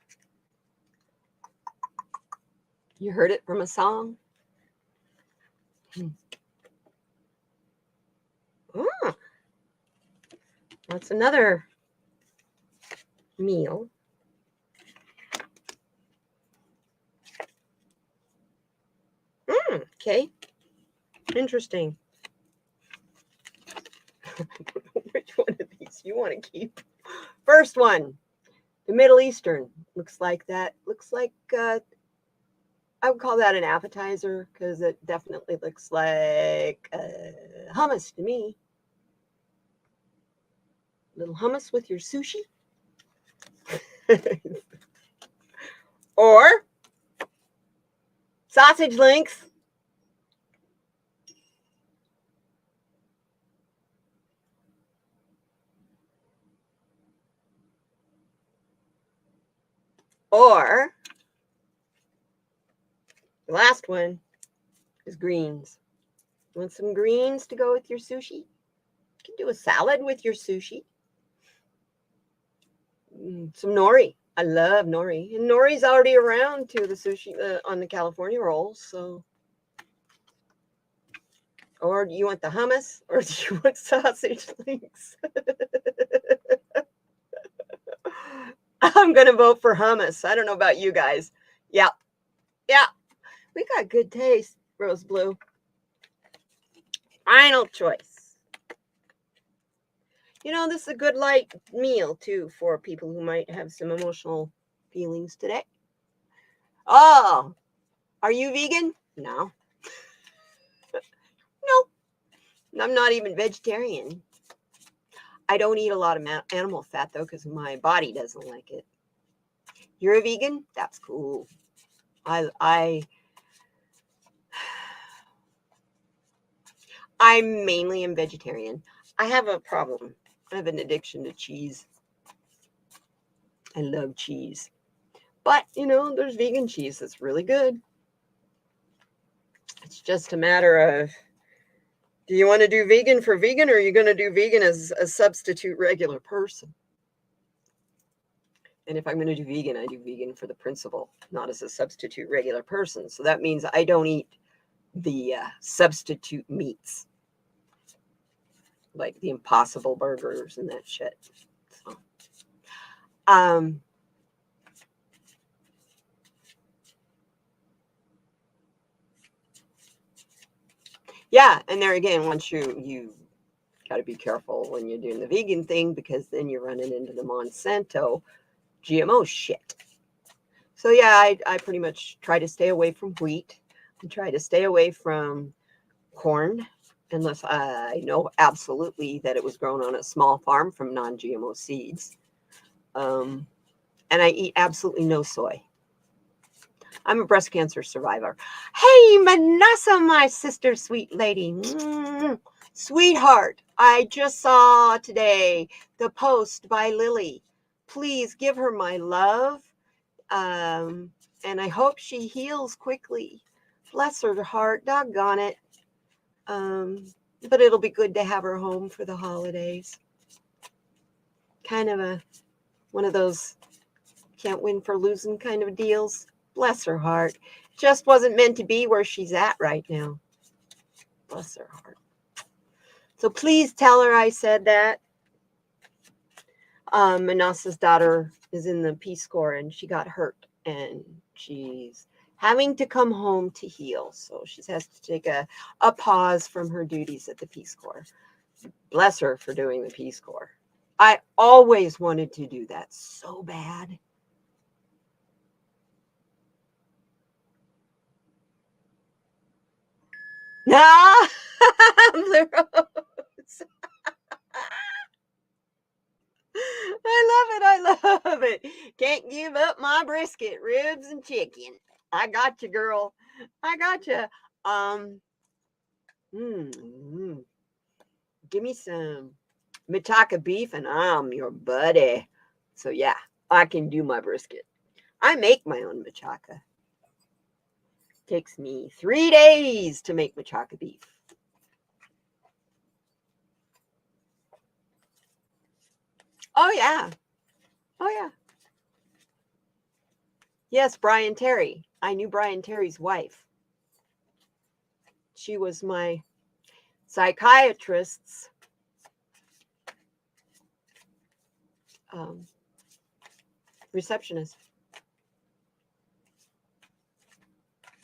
You heard it from a song? Oh, that's another meal. Okay. Interesting. I don't know which one of these you want to keep. First one, the Middle Eastern. Looks like that. Looks like I would call that an appetizer because it definitely looks like hummus to me. Little hummus with your sushi. Or sausage links. Or the last one is greens. Want some greens to go with your sushi? You can do a salad with your sushi. Some nori. I love nori. And nori's already around to the sushi on the California rolls. So, or do you want the hummus or do you want sausage links? I'm going to vote for hummus. I don't know about you guys. Yeah. We got good taste, Rose Blue. Final choice. You know, this is a good light meal, too, for people who might have some emotional feelings today. Oh, are you vegan? No. No, I'm not even vegetarian. I don't eat a lot of animal fat, though, because my body doesn't like it. You're a vegan? That's cool. I'm mainly a vegetarian. I have a problem. I have an addiction to cheese. I love cheese. But, there's vegan cheese that's really good. It's just a matter of, do you want to do vegan for vegan, or are you going to do vegan as a substitute regular person? And if I'm going to do vegan, I do vegan for the principle, not as a substitute regular person. So that means I don't eat the substitute meats, like the Impossible burgers and that shit. So, yeah, and there again, once you got to be careful when you're doing the vegan thing, because then you're running into the Monsanto GMO shit. So yeah, I pretty much try to stay away from wheat and try to stay away from corn, unless I know absolutely that it was grown on a small farm from non-GMO seeds. And I eat absolutely no soy. I'm a breast cancer survivor. Hey, Manasa, my sister, sweet lady. Sweetheart, I just saw today the post by Lily. Please give her my love. And I hope she heals quickly. Bless her heart. Doggone it. But it'll be good to have her home for the holidays. Kind of one of those can't win for losing kind of deals. Bless her heart. Just wasn't meant to be where she's at right now. Bless her heart. So please tell her I said that. Manasa's daughter is in the Peace Corps and she got hurt and she's having to come home to heal. So she has to take a pause from her duties at the Peace Corps. Bless her for doing the Peace Corps. I always wanted to do that so bad. Ah, Blue Rose. I love it. Can't give up my brisket, ribs, and chicken. I got you, girl. I got you. Give me some Mitaka beef and I'm your buddy. So yeah, I can do my brisket. I make my own machaca. Takes me 3 days to make machaca beef. Oh yeah. Oh yeah. Yes, Brian Terry. I knew Brian Terry's wife. She was my psychiatrist's receptionist.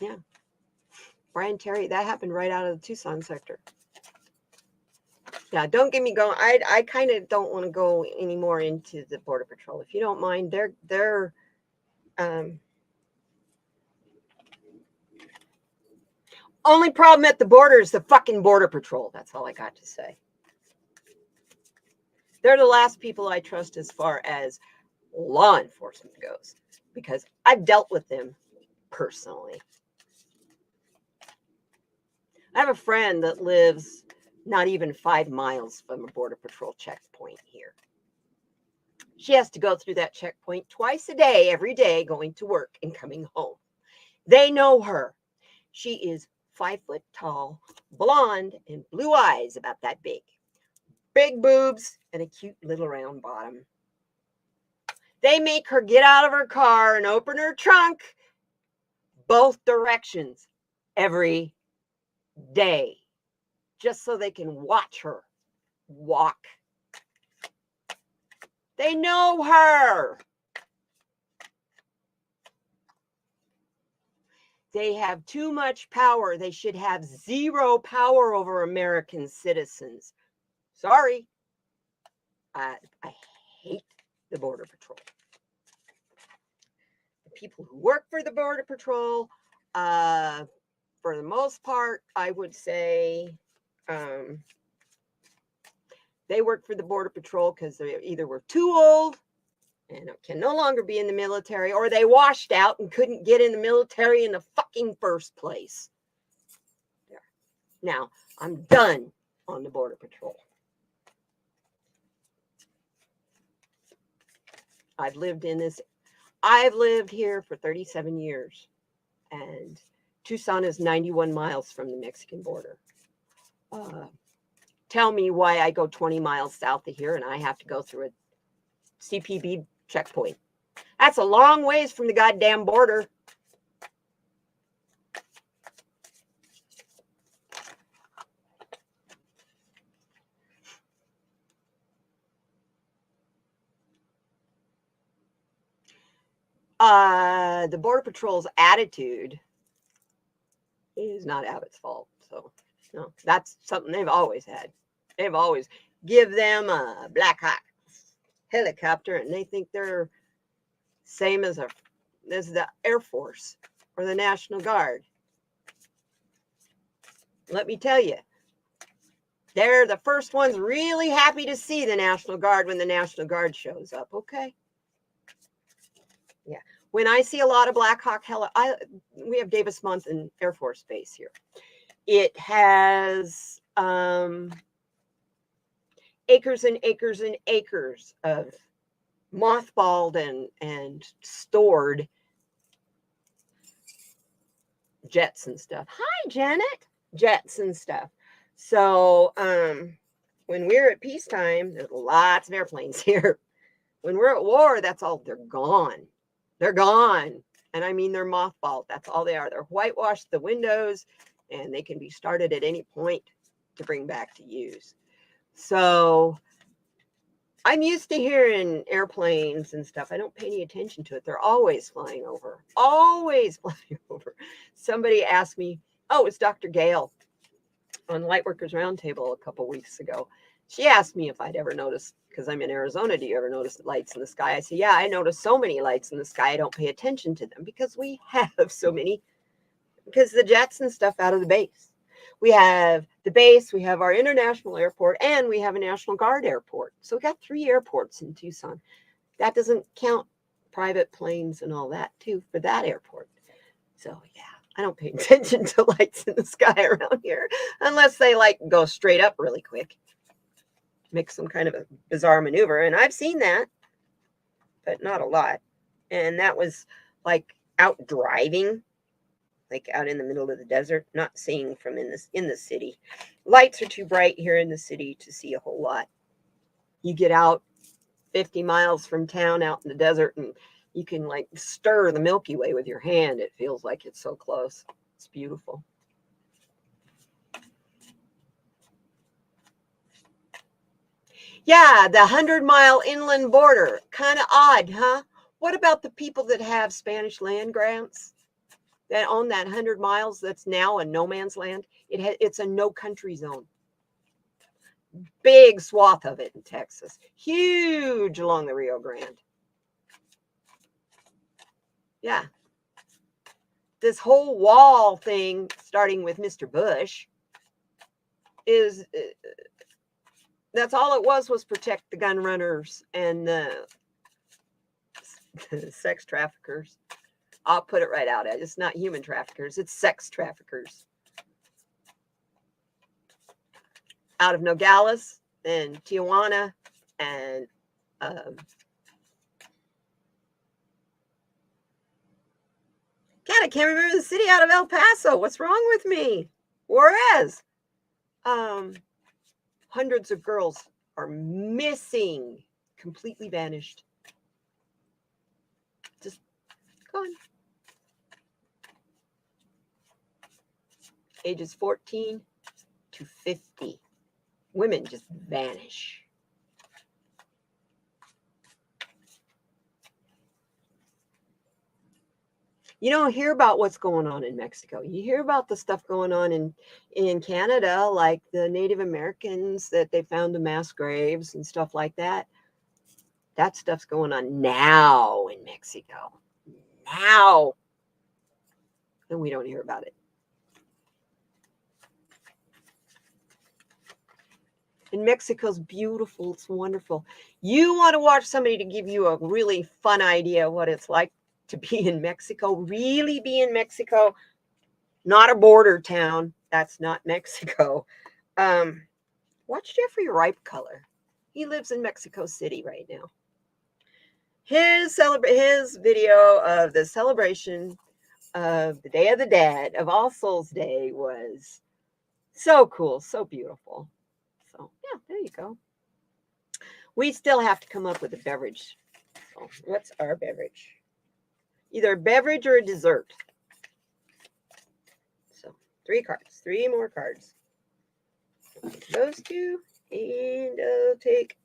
Yeah. Brian Terry, that happened right out of the Tucson sector. Yeah, don't get me going. I kind of don't want to go anymore into the Border Patrol. If you don't mind, they're only problem at the border is the fucking Border Patrol. That's all I got to say. They're the last people I trust as far as law enforcement goes, because I've dealt with them personally. I have a friend that lives not even 5 miles from a Border Patrol checkpoint here. She has to go through that checkpoint twice a day, every day, going to work and coming home. They know her. She is 5 foot tall, blonde, and blue eyes about that big. Big boobs and a cute little round bottom. They make her get out of her car and open her trunk both directions every day, just so they can watch her walk. They know her. They have too much power. They should have zero power over American citizens. Sorry. I hate the Border Patrol. people who work for the Border Patrol, for the most part, I would say they work for the Border Patrol because they either were too old and can no longer be in the military, or they washed out and couldn't get in the military in the fucking first place. There. Now, I'm done on the Border Patrol. I've lived here for 37 years, and Tucson is 91 miles from the Mexican border. Tell me why I go 20 miles south of here and I have to go through a CPB checkpoint. That's a long ways from the goddamn border. The Border Patrol's attitude is not Abbott's fault. So, no, that's something they've always had. They've always give them a Black Hawk helicopter, and they think they're same as the Air Force or the National Guard. Let me tell you, they're the first ones really happy to see the National Guard when the National Guard shows up. Okay. Yeah. When I see a lot of Black Hawk we have Davis Monthan Air Force Base here. It has acres and acres and acres of mothballed and stored jets and stuff. Hi, Janet. Jets and stuff. So when we're at peacetime, there's lots of airplanes here. When we're at war, that's all. They're gone. They're gone. And I mean, they're mothballed. That's all they are. They're whitewashed the windows, and they can be started at any point to bring back to use. So I'm used to hearing airplanes and stuff. I don't pay any attention to it. They're always flying over. Always flying over. Somebody asked me, oh, it's Dr. Gale on Lightworkers Roundtable a couple weeks ago. She asked me if I'd ever noticed, because I'm in Arizona, do you ever notice lights in the sky? I said, yeah, I notice so many lights in the sky. I don't pay attention to them because we have so many, because the jets and stuff out of the base. We have the base, we have our international airport, and we have a National Guard airport. So we got 3 airports in Tucson. That doesn't count private planes and all that too for that airport. So yeah, I don't pay attention to lights in the sky around here unless they like go straight up really quick. Make some kind of a bizarre maneuver. And I've seen that, but not a lot. And that was like out driving, like out in the middle of the desert, not seeing from in the city. Lights are too bright here in the city to see a whole lot. You get out 50 miles from town out in the desert and you can like stir the Milky Way with your hand. It feels like it's so close. It's beautiful. Yeah, the 100-mile inland border. Kind of odd, huh? What about the people that have Spanish land grants that own that 100 miles that's now a no man's land? It's a no country zone. Big swath of it in Texas. Huge along the Rio Grande. Yeah. This whole wall thing, starting with Mr. Bush, is... that's all it was protect the gun runners and the sex traffickers. I'll put it right out. It's not human traffickers. It's sex traffickers. Out of Nogales and Tijuana and God, I can't remember the city out of El Paso. What's wrong with me? Juarez. Hundreds of girls are missing, completely vanished. Just gone. Ages 14 to 50. Women just vanish. You don't hear about what's going on in Mexico. You hear about the stuff going on in Canada, like the Native Americans that they found the mass graves and stuff like that. That stuff's going on now in Mexico. now. And we don't hear about it. And Mexico's beautiful. It's wonderful. You want to watch somebody to give you a really fun idea of what it's like to be in Mexico, really be in Mexico, not a border town. That's not Mexico. Watch Jeffrey Ripe Color. He lives in Mexico City right now. His video of the celebration of the Day of the Dead, of All Souls Day, was so cool, so beautiful. So yeah, there you go. We still have to come up with a beverage. So what's our beverage? Either a beverage or a dessert. So 3 cards, 3 more cards. Those 2, and I'll take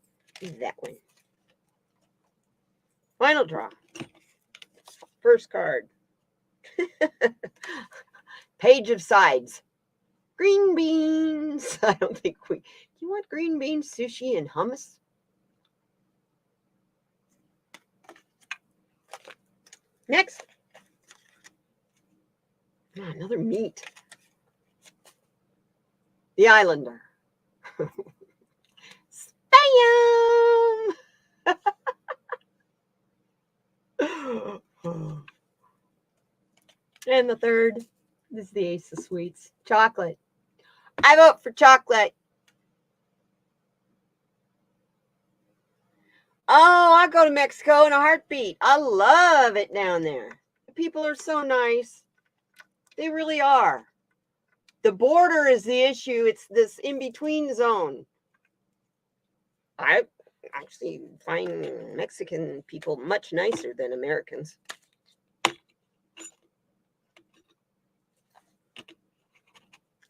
that one. Final draw. First card. Page of Sides. Green beans. I don't think do you want green beans, sushi, and hummus? Next. Oh, another meat. The Islander. Spam! And the third is the Ace of Sweets. Chocolate. I vote for chocolate. Oh, I go to Mexico in a heartbeat. I love it down there. The people are so nice. They really are. The border is the issue. It's this in-between zone. I actually find Mexican people much nicer than Americans.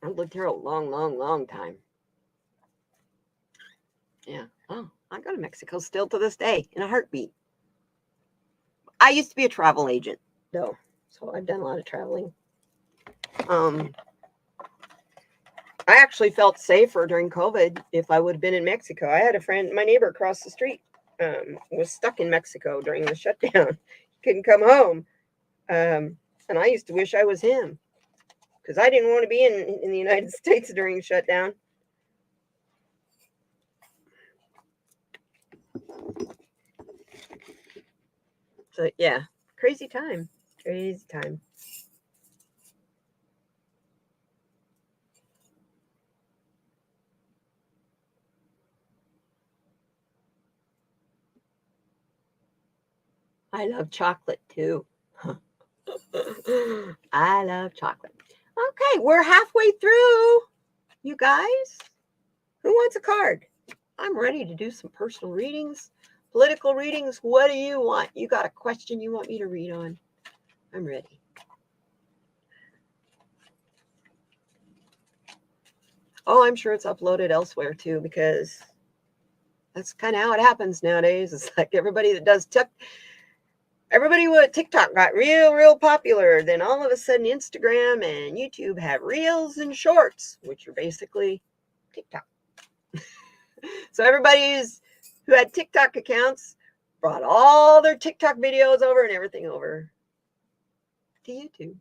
I've lived here a long, long, long time. Yeah. Oh, I go to Mexico still to this day in a heartbeat. I used to be a travel agent, though, so I've done a lot of traveling. I actually felt safer during COVID if I would have been in Mexico. I had a friend, my neighbor across the street, was stuck in Mexico during the shutdown. He couldn't come home. And I used to wish I was him because I didn't want to be in the United States during the shutdown. So, yeah, crazy time. Crazy time. I love chocolate too. I love chocolate. Okay, we're halfway through, you guys. Who wants a card? I'm ready to do some personal readings, political readings. What do you want? You got a question you want me to read on? I'm ready. Oh, I'm sure it's uploaded elsewhere too, because that's kind of how it happens nowadays. It's like everybody that does everybody with TikTok got real popular. Then all of a sudden Instagram and YouTube have reels and shorts, which are basically TikTok. So everybody who had TikTok accounts brought all their TikTok videos over and everything over to YouTube.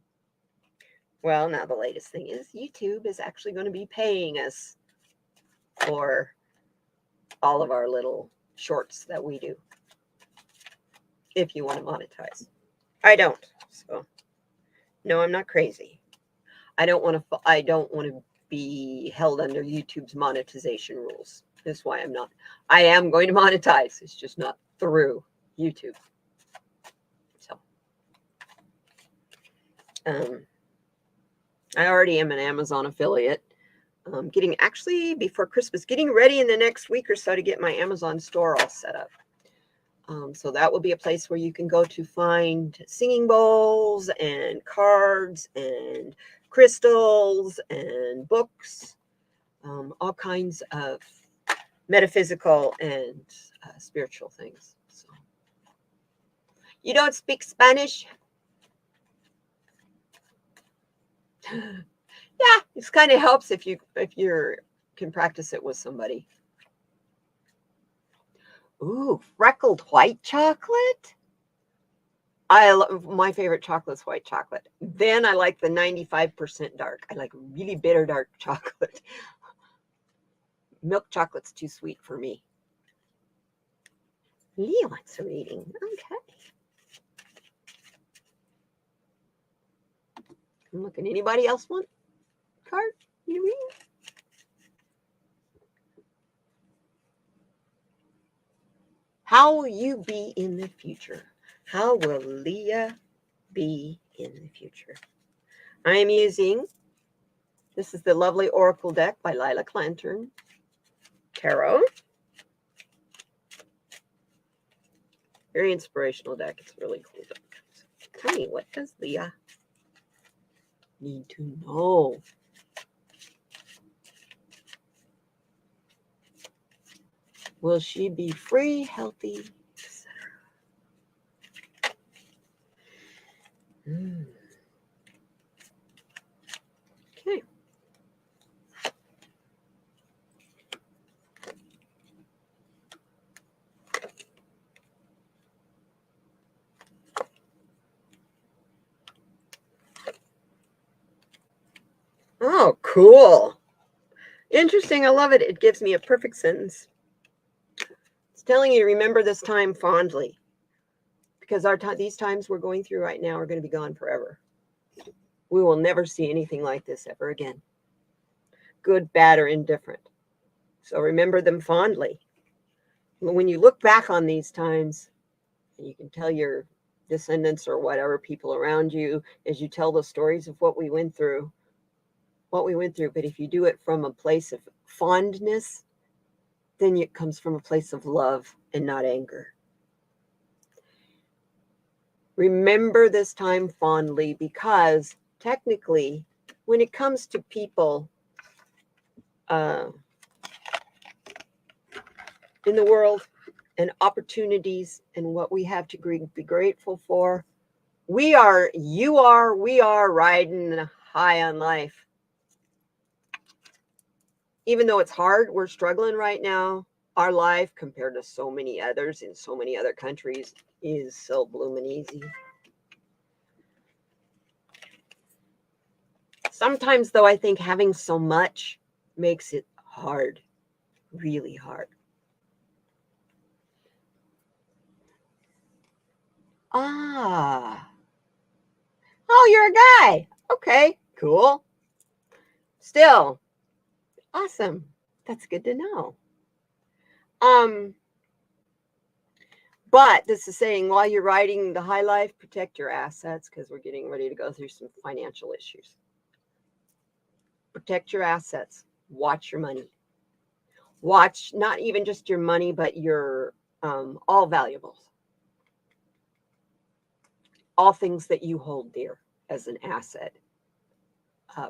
Well, now the latest thing is YouTube is actually going to be paying us for all of our little shorts that we do. If you want to monetize. I don't. So no, I'm not crazy. I don't want to be held under YouTube's monetization rules. That's why I'm not. I am going to monetize. It's just not through YouTube. So I already am an Amazon affiliate. Before Christmas, getting ready in the next week or so to get my Amazon store all set up. So that will be a place where you can go to find singing bowls and cards and crystals and books, all kinds of metaphysical and spiritual things. So, you don't speak Spanish? Yeah, it kind of helps if you can practice it with somebody. Ooh, freckled white chocolate? My favorite chocolate is white chocolate. Then I like the 95% dark. I like really bitter dark chocolate. Milk chocolate's too sweet for me. Leah wants a reading. Okay. I'm looking. Anybody else want a card? You read? How will you be in the future? How will Leah be in the future? I am using, this is the lovely Oracle deck by Lilac Lantern Tarot. Very inspirational deck. It's really cool deck. So tell me, what does Leah need to know? Will she be free, healthy, etc.? Okay. Oh, cool. Interesting. I love it. It gives me a perfect sentence. It's telling you to remember this time fondly, because these times we're going through right now are going to be gone forever. We will never see anything like this ever again. Good, bad, or indifferent. So remember them fondly. When you look back on these times, and you can tell your descendants or whatever people around you as you tell the stories of what we went through. But if you do it from a place of fondness, then it comes from a place of love and not anger. Remember this time fondly, because technically, when it comes to people in the world and opportunities and what we have to be grateful for, we are riding high on life. Even though it's hard, we're struggling right now. Our life, compared to so many others in so many other countries, is so blooming easy. Sometimes, though, I think having so much makes it hard, really hard. Ah. Oh, you're a guy. Okay, cool. Still, awesome. That's good to know. But this is saying, while you're riding the high life, protect your assets, because we're getting ready to go through some financial issues. Protect your assets. Watch your money. Watch not even just your money, but your all valuables. All things that you hold dear as an asset.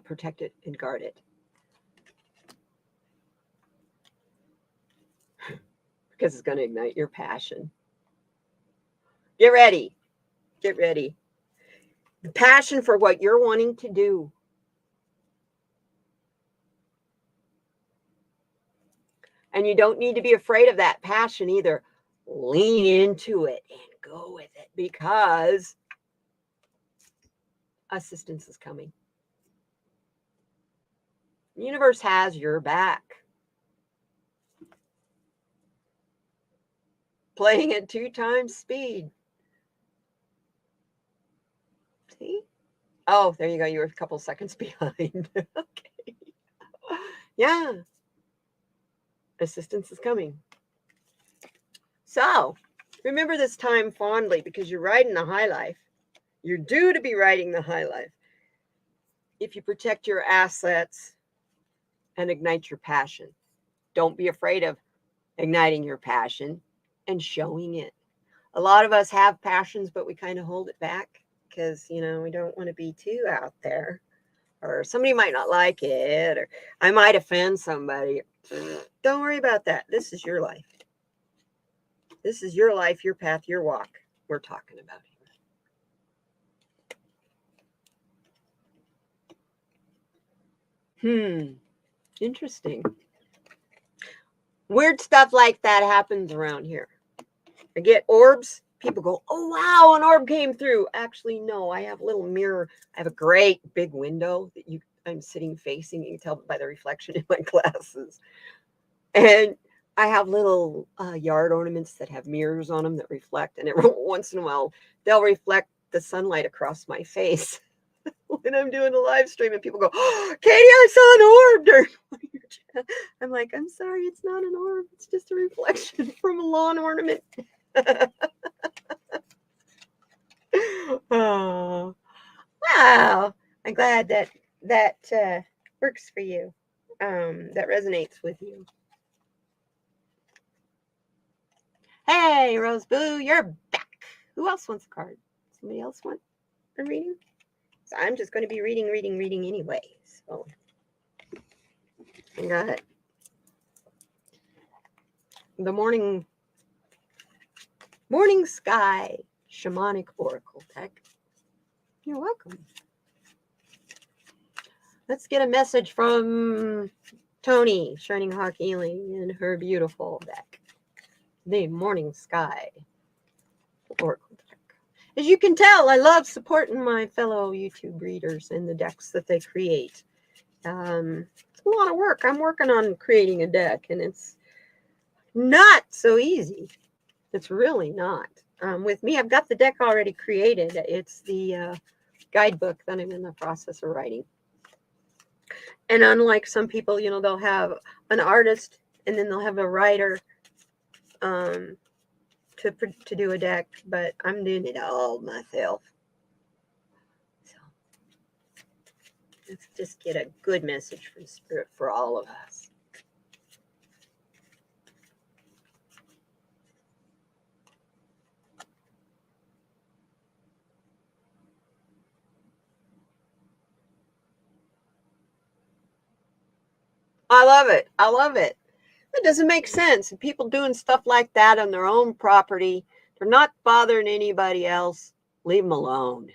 Protect it and guard it. Because it's going to ignite your passion. Get ready. Get ready. The passion for what you're wanting to do. And you don't need to be afraid of that passion either. Lean into it and go with it, because assistance is coming. The universe has your back. Playing at 2 times speed. See? Oh, there you go. You were a couple seconds behind. Okay. Yeah. Assistance is coming. So, remember this time fondly, because you're riding the high life. You're due to be riding the high life. If you protect your assets and ignite your passion, don't be afraid of igniting your passion and showing it. A lot of us have passions, but we kind of hold it back because, we don't want to be too out there, or somebody might not like it, or I might offend somebody. Don't worry about that. This is your life. This is your life, your path, your walk we're talking about here. Interesting. Weird stuff like that happens around here. I get orbs people go, oh, wow, an orb came through. Actually, no, I have a little mirror. I have a great big window that I'm sitting facing. You can tell by the reflection in my glasses. And I have little yard ornaments that have mirrors on them that reflect. And every once in a while, they'll reflect the sunlight across my face when I'm doing a live stream. And people go, oh, Katie, I saw an orb during one of your channels. I'm like, I'm sorry, it's not an orb. It's just a reflection from a lawn ornament. Oh, wow. I'm glad that works for you. That resonates with you. Hey, Rose Boo, you're back. Who else wants a card? Somebody else want a reading? So I'm just going to be reading anyway. So I got the morning sky shamanic oracle deck. You're welcome. Let's get a message from Tony, Shining Hawk Healing, in her beautiful deck. The morning sky oracle deck. As you can tell, I love supporting my fellow YouTube readers and the decks that they create. It's a lot of work. I'm working on creating a deck, and it's not so easy. It's really not. With me, I've got the deck already created. It's the guidebook that I'm in the process of writing. And unlike some people, they'll have an artist and then they'll have a writer to do a deck, but I'm doing it all myself. So let's just get a good message from Spirit for all of us. I love it. I love it. It doesn't make sense. People doing stuff like that on their own property, they're not bothering anybody else. Leave them alone.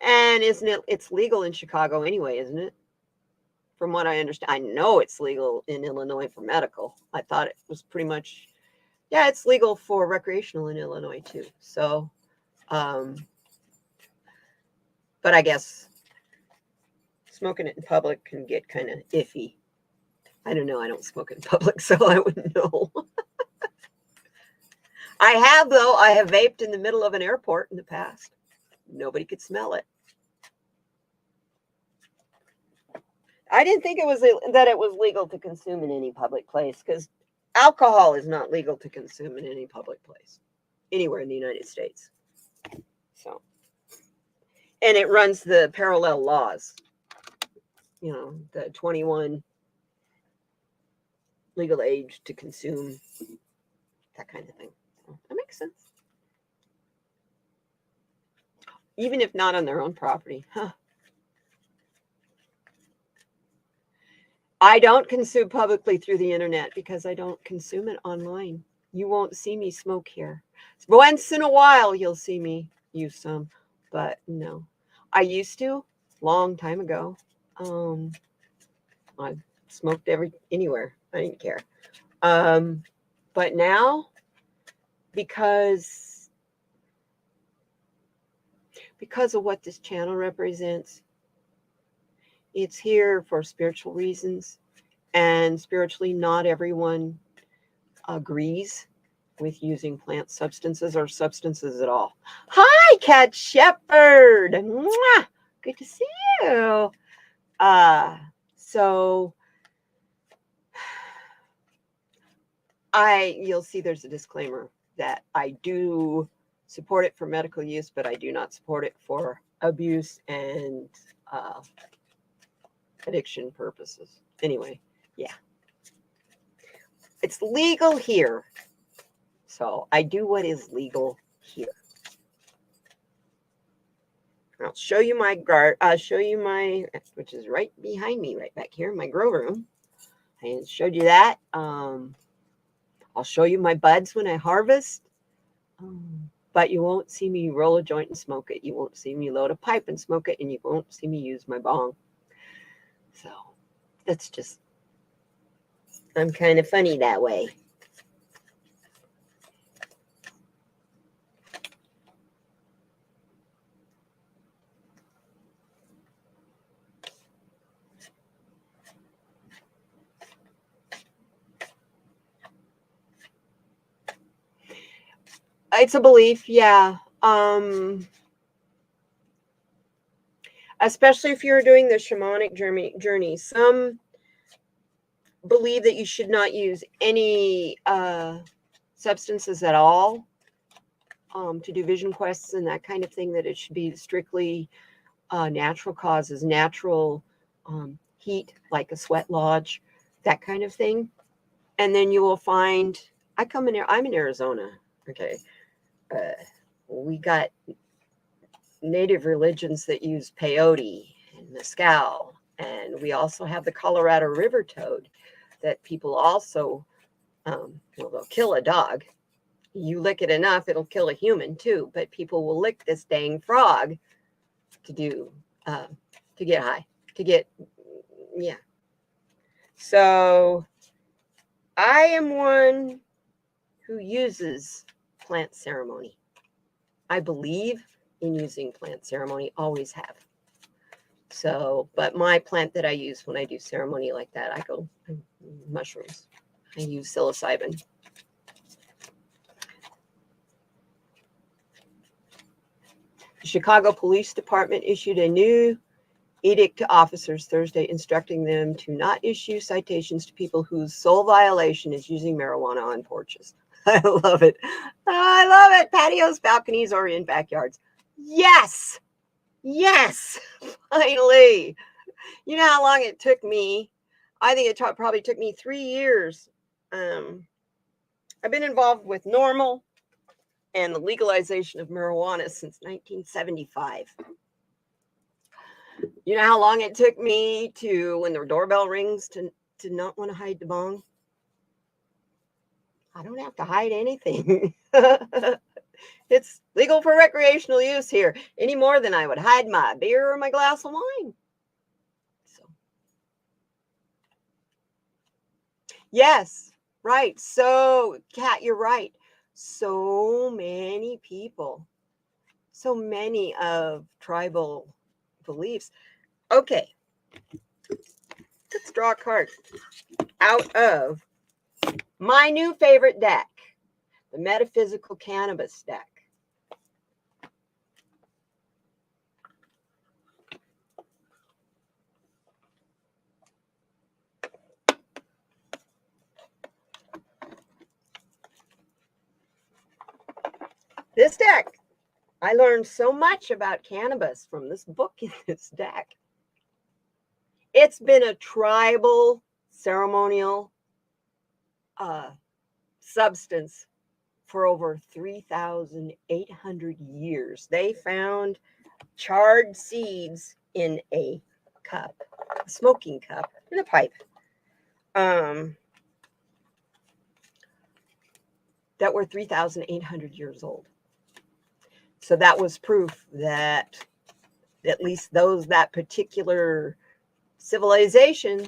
And it's legal in Chicago anyway, isn't it? From what I understand. I know it's legal in Illinois for medical. I thought it was pretty much, yeah, it's legal for recreational in Illinois too. So, but I guess smoking it in public can get kind of iffy. I don't know. I don't smoke in public, so I wouldn't know. I have vaped in the middle of an airport in the past. Nobody could smell it. I didn't think that it was legal to consume in any public place, because alcohol is not legal to consume in any public place anywhere in the United States. So, and it runs the parallel laws. The 21 legal age to consume, that kind of thing. So that makes sense. Even if not on their own property. Huh. I don't consume publicly through the internet because I don't consume it online. You won't see me smoke here. Once in a while, you'll see me use some, but no. I used to, long time ago. I smoked anywhere. I didn't care. But now, because of what this channel represents, it's here for spiritual reasons, and spiritually, not everyone agrees with using plant substances or substances at all. Hi, Cat Shepherd. Mwah! Good to see you. So you'll see there's a disclaimer that I do support it for medical use, but I do not support it for abuse and addiction purposes. Anyway, yeah. It's legal here. So I do what is legal here. I'll show you my which is right behind me, right back here, my grow room. I showed you that. I'll show you my buds when I harvest. But you won't see me roll a joint and smoke it. You won't see me load a pipe and smoke it, and you won't see me use my bong. So that's just, I'm kind of funny that way. It's a belief, yeah. Especially if you're doing the shamanic journey. Some believe that you should not use any substances at all to do vision quests and that kind of thing, that it should be strictly natural causes, natural heat, like a sweat lodge, that kind of thing. And then you will find, I'm in Arizona, okay? We got native religions that use peyote and mescal, and we also have the Colorado river toad that people also, they'll kill a dog. You lick it enough, it'll kill a human too, but people will lick this dang frog to get high, yeah. So I am one who uses plant ceremony. I believe in using plant ceremony, always have. So, but my plant that I use when I do ceremony like that, I go mushrooms. I use psilocybin. The Chicago Police Department issued a new edict to officers Thursday instructing them to not issue citations to people whose sole violation is using marijuana on porches. I love it. I love it. Patios, balconies, or in backyards. Yes. Yes. Finally. You know how long it took me? I think it probably took me 3 years. I've been involved with normal and the legalization of marijuana since 1975. You know how long it took me to, when the doorbell rings, to not want to hide the bong? I don't have to hide anything. It's legal for recreational use here, any more than I would hide my beer or my glass of wine. So, yes, right. So, Kat, you're right. So many people, so many of tribal beliefs. Okay, let's draw a card out of my new favorite deck, the Metaphysical Cannabis deck. This deck, I learned so much about cannabis from this book in this deck. It's been a tribal ceremonial substance for over 3,800 years. They found charred seeds in a cup, a smoking cup, in a pipe, that were 3,800 years old. So that was proof that at least that particular civilization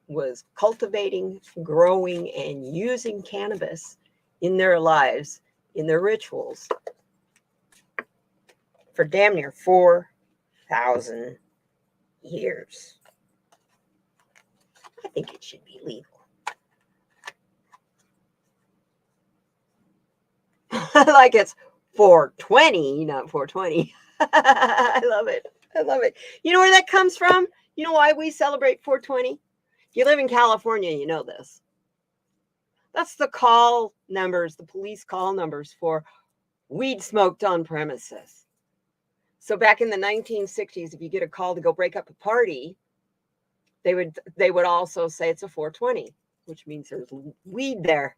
was cultivating, growing, and using cannabis in their lives, in their rituals, for damn near 4,000 years. I think it should be legal. Like it's 420, not 420. I love it. I love it. You know where that comes from? You know why we celebrate 420? If you live in California, you know this. That's the call numbers, the police call numbers for weed smoked on premises. So back in the 1960s, if you get a call to go break up a party, they would also say it's a 420, which means there's weed there.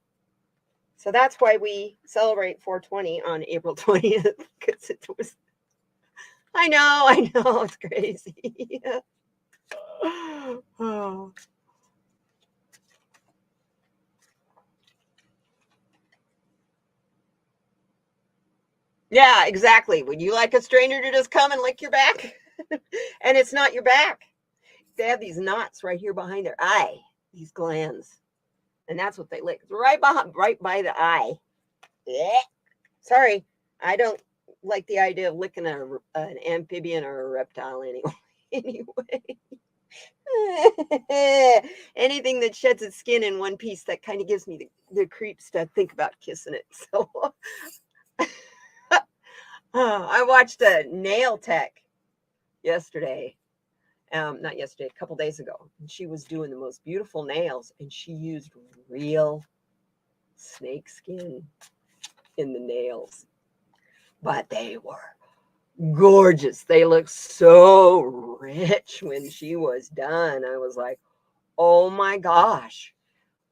So that's why we celebrate 420 on April 20th, because it was, I know, it's crazy. Oh. Yeah, exactly. Would you like a stranger to just come and lick your back? And it's not your back. They have these knots right here behind their eye, these glands. And that's what they lick. It's right by the eye. Yeah. Sorry, I don't like the idea of licking an amphibian or a reptile anyway. Anything that sheds its skin in one piece, that kind of gives me the creeps to think about kissing it. So I watched a nail tech yesterday. Not yesterday, a couple days ago. And she was doing the most beautiful nails, and she used real snake skin in the nails. But they were gorgeous. They looked so rich when she was done. I was like, oh my gosh,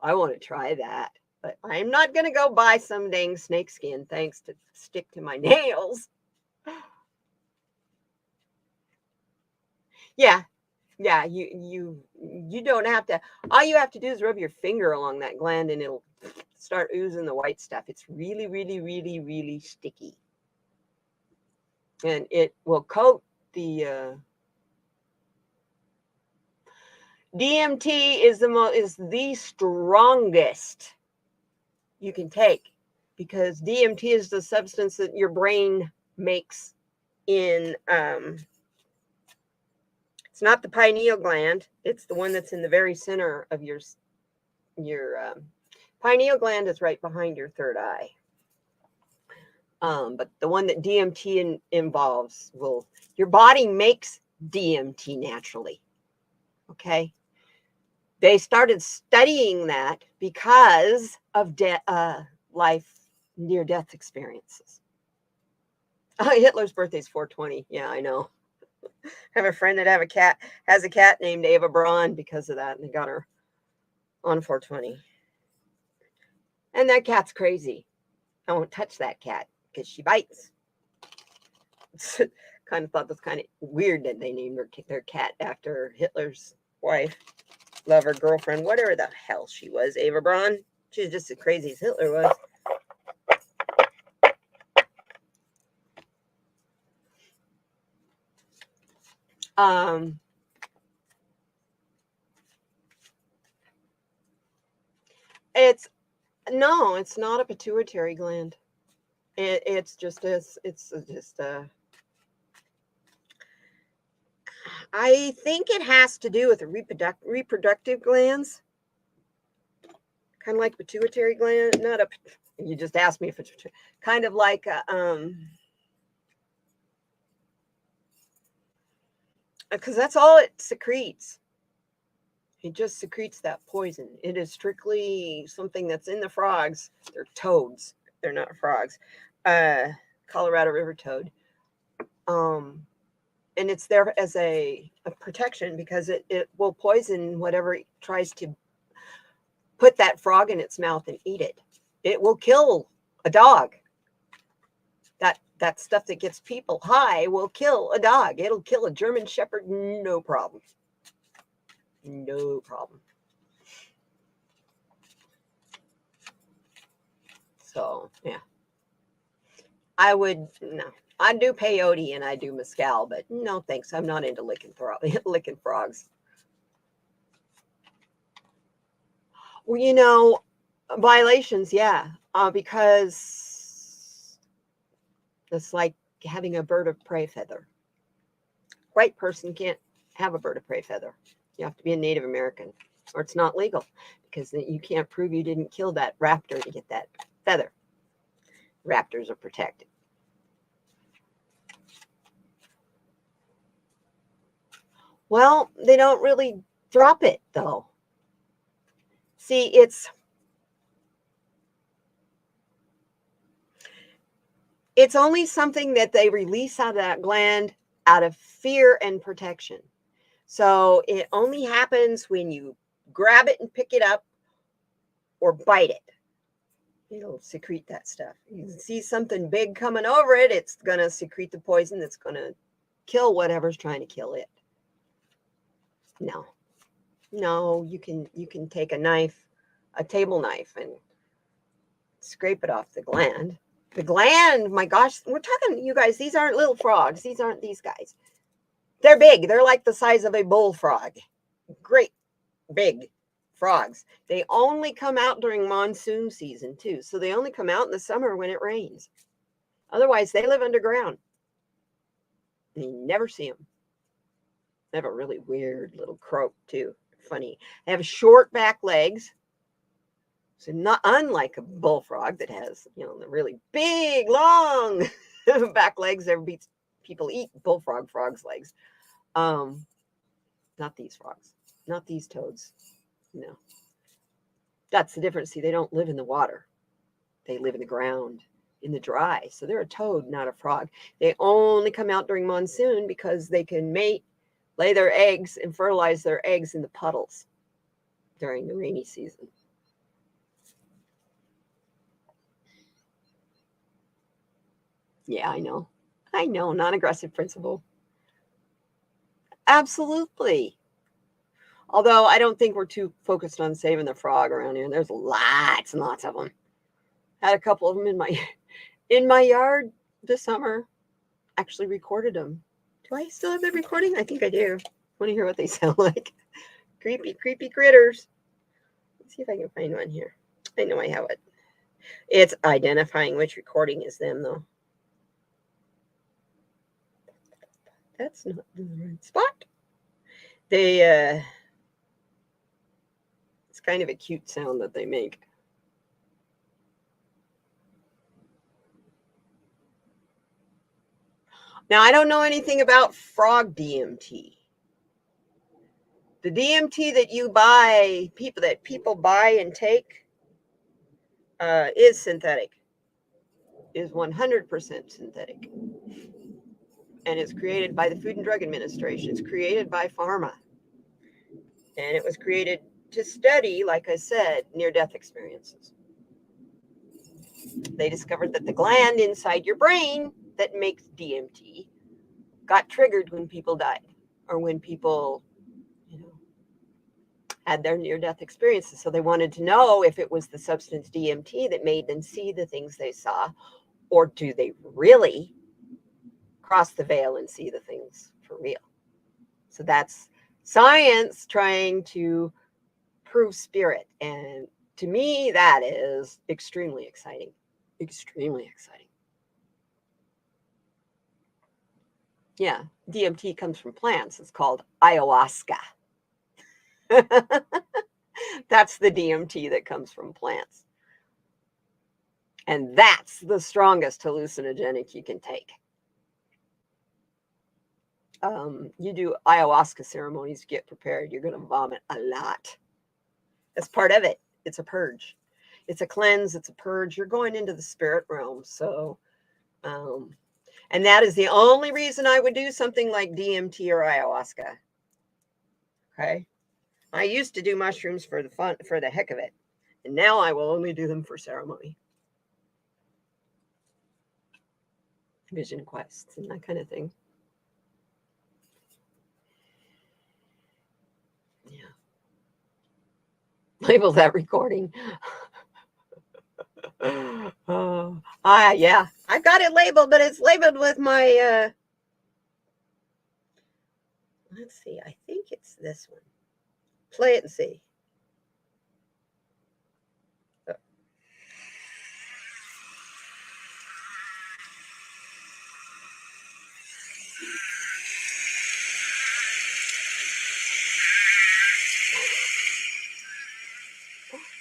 I want to try that. But I'm not going to go buy some dang snake skin, thanks to stick to my nails. Yeah, yeah, you don't have to. All you have to do is rub your finger along that gland, and it'll start oozing the white stuff. It's really, really, really, really sticky, and it will coat the DMT is the strongest you can take, because DMT is the substance that your brain makes in it's not the pineal gland, it's the one that's in the very center of your pineal gland is right behind your third eye. But the one that DMT involves your body makes DMT naturally. Okay. They started studying that because of life near-death experiences. Hitler's birthday is 4/20. Yeah, I know. I have a friend that has a cat named Ava Braun because of that, and they got her on 4/20. And that cat's crazy. I won't touch that cat because she bites. Kind of thought it was kind of weird that they named their cat after Hitler's wife, lover, girlfriend, whatever the hell she was. Ava Braun. She was just as crazy as Hitler was. It's not a pituitary gland. It's just I think it has to do with the reproductive glands, kind of like pituitary gland. Not a. You just asked me if it's kind of like because that's all it secretes. It just secretes that poison. It is strictly something that's in the frogs. They're toads. They're not frogs. Colorado River toad. And it's there as a protection because it will poison whatever it tries to put that frog in its mouth and eat it. It will kill a dog. That stuff that gets people high will kill a dog. It'll kill a German Shepherd, no problem. No problem. So, yeah. I do peyote and I do mescal, but no thanks. I'm not into licking frogs. Well, violations, yeah, because it's like having a bird of prey feather. White person can't have a bird of prey feather. You have to be a Native American, or it's not legal because you can't prove you didn't kill that raptor to get that feather. Raptors are protected. Well, they don't really drop it though. See, it's only something that they release out of that gland out of fear and protection. So it only happens when you grab it and pick it up or bite it. It'll secrete that stuff. You see something big coming over it, it's going to secrete the poison that's going to kill whatever's trying to kill it. No, you can take a table knife, and scrape it off the gland. The gland, my gosh, we're talking, you guys, these aren't little frogs. These aren't these guys. They're big. They're like the size of a bullfrog. Great big frogs. They only come out during monsoon season too. So they only come out in the summer when it rains. Otherwise, they live underground. And you never see them. They have a really weird little croak too. Funny. They have short back legs. So not unlike a bullfrog that has, the really big, long back legs that people eat bullfrog frogs' legs. Not these frogs, not these toads. No, that's the difference. See, they don't live in the water; they live in the ground, in the dry. So they're a toad, not a frog. They only come out during monsoon because they can mate, lay their eggs, and fertilize their eggs in the puddles during the rainy season. Yeah, I know. Non-aggressive principle. Absolutely. Although I don't think we're too focused on saving the frog around here. There's lots and lots of them. Had a couple of them in my yard this summer. Actually recorded them. Do I still have the recording? I think I do. Want to hear what they sound like? Creepy, creepy critters. Let's see if I can find one here. I know I have it. It's identifying which recording is them, though. That's not the right spot. It's kind of a cute sound that they make. Now, I don't know anything about frog DMT. The DMT that you buy, people buy and take, is synthetic. Is 100% synthetic. And it's created by the Food and Drug Administration. It's created by pharma. And it was created to study, like I said, near-death experiences. They discovered that the gland inside your brain that makes DMT got triggered when people died, or when people, had their near-death experiences. So they wanted to know if it was the substance DMT that made them see the things they saw, or do they really cross the veil and see the things for real? So that's science trying to prove spirit. And to me, that is extremely exciting. Extremely exciting. Yeah, DMT comes from plants. It's called ayahuasca. That's the DMT that comes from plants. And that's the strongest hallucinogenic you can take. You do ayahuasca ceremonies to get prepared. You're going to vomit a lot. That's part of it. It's a purge. It's a cleanse. It's a purge. You're going into the spirit realm. So, and that is the only reason I would do something like DMT or ayahuasca. Okay. I used to do mushrooms for the heck of it. And now I will only do them for ceremony. Vision quests and that kind of thing. Yeah. Label that recording. Yeah. I've got it labeled, but it's labeled with my, let's see. I think it's this one. Play it and see.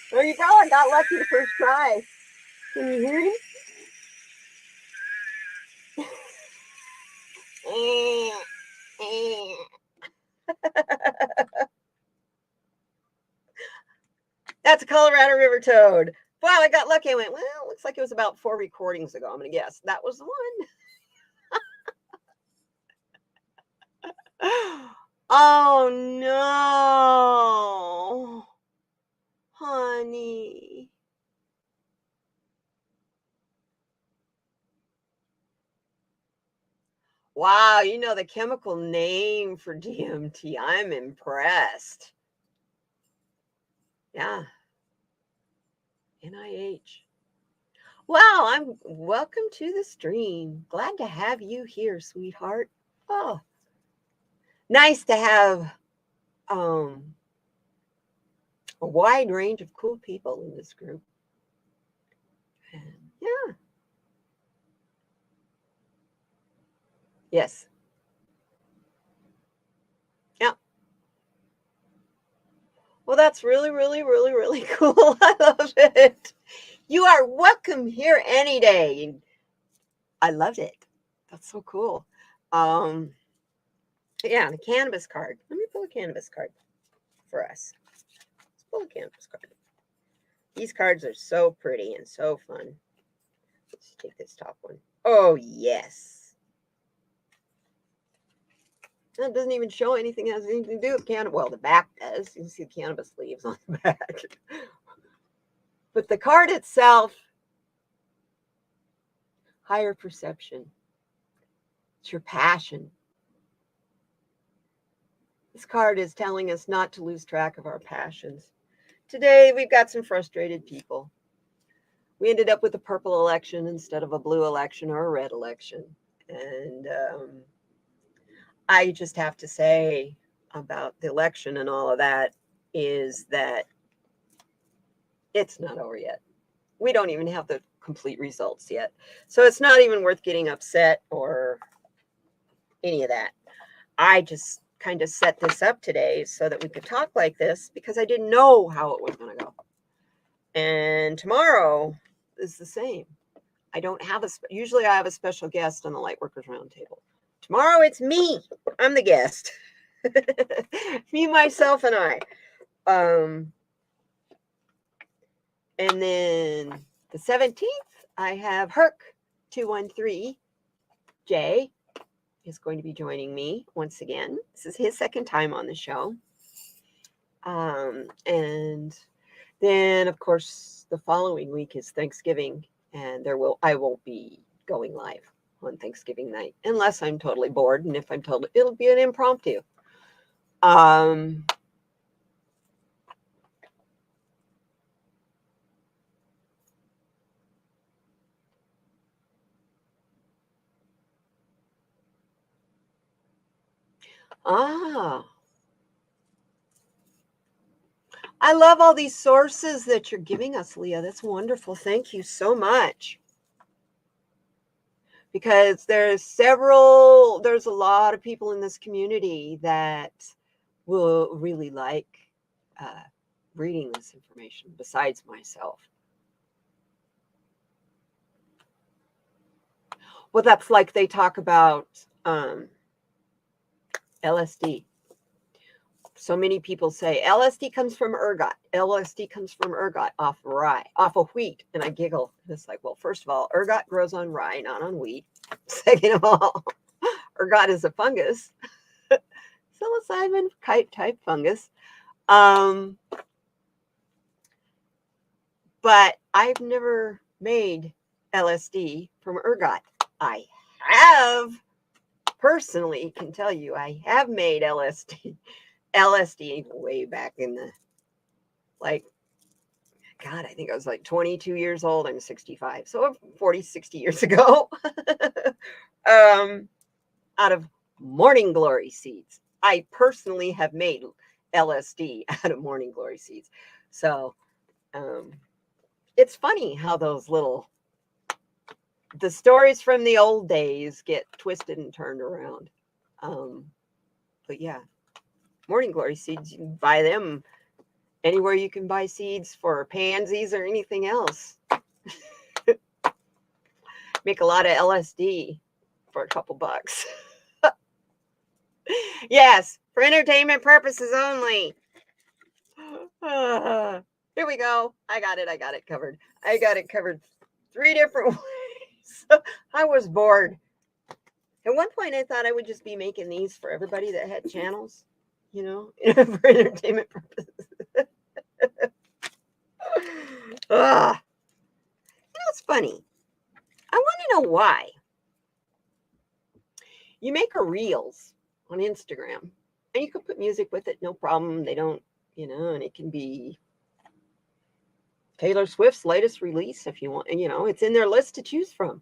There you go. I got lucky the first try. Can you hear him? That's a Colorado River toad. Wow, I got lucky. I went, well, looks like it was about 4 recordings ago. I'm going to guess. That was the one. Oh, no. Honey. Wow, you know the chemical name for DMT. I'm impressed. Yeah. NIH. Wow, I'm welcome to the stream. Glad to have you here, sweetheart. Oh, nice to have a wide range of cool people in this group. And yeah. Yes. Yeah. Well, that's really, really, really, really cool. I love it. You are welcome here any day. I loved it. That's so cool. Um, yeah, the cannabis card. Let me pull a cannabis card for us. Let's pull a cannabis card. These cards are so pretty and so fun. Let's take this top one. Oh, yes. That doesn't even show anything that has anything to do with cannabis. Well, the back does. You can see the cannabis leaves on the back. But the card itself, higher perception. It's your passion. This card is telling us not to lose track of our passions. Today, we've got some frustrated people. We ended up with a purple election instead of a blue election or a red election. And I just have to say about the election and all of that is that it's not over yet. We don't even have the complete results yet. So it's not even worth getting upset or any of that. I just kind of set this up today so that we could talk like this because I didn't know how it was going to go. And tomorrow is the same. I don't have usually I have a special guest on the Lightworkers Roundtable. Tomorrow it's me. I'm the guest. Me, myself, and I. And then the 17th, I have Herc213J is going to be joining me once again. This is his second time on the show. And then, of course, the following week is Thanksgiving, and I won't be going live on Thanksgiving night unless I'm totally bored. And if I'm totally, it'll be an impromptu. I love all these sources that you're giving us, Leah. That's wonderful. Thank you so much. Because there's a lot of people in this community that will really like reading this information besides myself. Well, that's like they talk about LSD. So many people say LSD comes from ergot. LSD comes from ergot off of wheat. And I giggle. And it's like, well, first of all, ergot grows on rye, not on wheat. Second of all, ergot is a fungus. Psilocybin type fungus. But I've never made LSD from ergot. I have personally can tell you I have made LSD way back in the, like, God, I think I was like 22 years old. I'm 65. So 40, 60 years ago, out of morning glory seeds. I personally have made LSD out of morning glory seeds. So it's funny how the stories from the old days get twisted and turned around. But yeah, morning glory seeds, you can buy them anywhere you can buy seeds for pansies or anything else. Make a lot of LSD for a couple bucks. Yes, for entertainment purposes only. Here we go. I got it covered. I got it covered 3 different ways. I was bored. At one point, I thought I would just be making these for everybody that had channels, for entertainment purposes. It's funny. I want to know why. You make a reels on Instagram, and you can put music with it, no problem. They don't, and it can be Taylor Swift's latest release if you want, and it's in their list to choose from.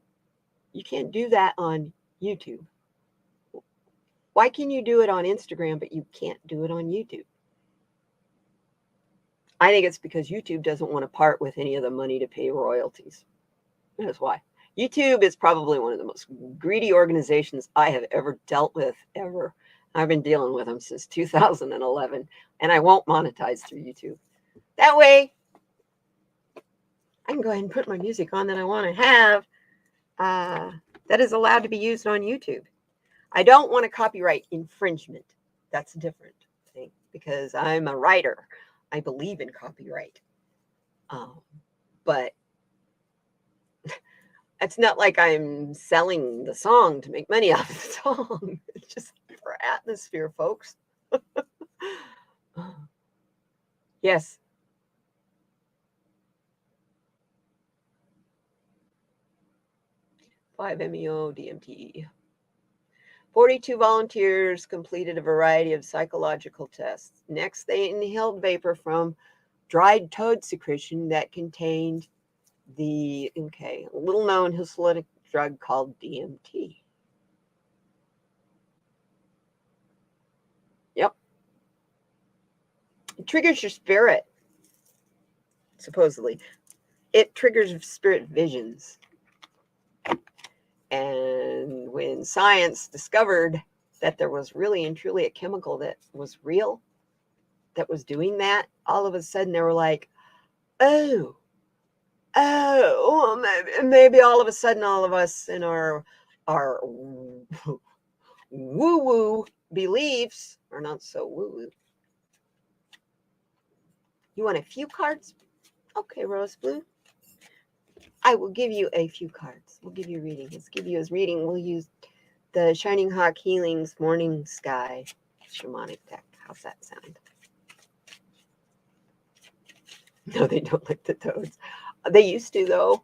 You can't do that on YouTube. Why can you do it on Instagram, but you can't do it on YouTube? I think it's because YouTube doesn't want to part with any of the money to pay royalties. That's why. YouTube is probably one of the most greedy organizations I have ever dealt with, ever. I've been dealing with them since 2011, and I won't monetize through YouTube. That way, I can go ahead and put my music on that I want to have that is allowed to be used on YouTube. I don't want a copyright infringement. That's a different thing because I'm a writer. I believe in copyright. But it's not like I'm selling the song to make money off the song. It's just for atmosphere, folks. Yes. Five MEO DMT. 42 volunteers completed a variety of psychological tests. Next, they inhaled vapor from dried toad secretion that contained the little known hallucinogenic drug called DMT. Yep. It triggers your spirit, supposedly. It triggers spirit visions. And when science discovered that there was really and truly a chemical that was real, that was doing that, all of a sudden they were like, oh, maybe all of a sudden all of us in our woo-woo beliefs are not so woo-woo. You want a few cards? Okay, Rose Blue. I will give you a few cards. We'll give you a reading. Let's give you his reading. We'll use the Shining Hawk Healings Morning Sky Shamanic deck. How's that sound? No, they don't like the toads. They used to, though.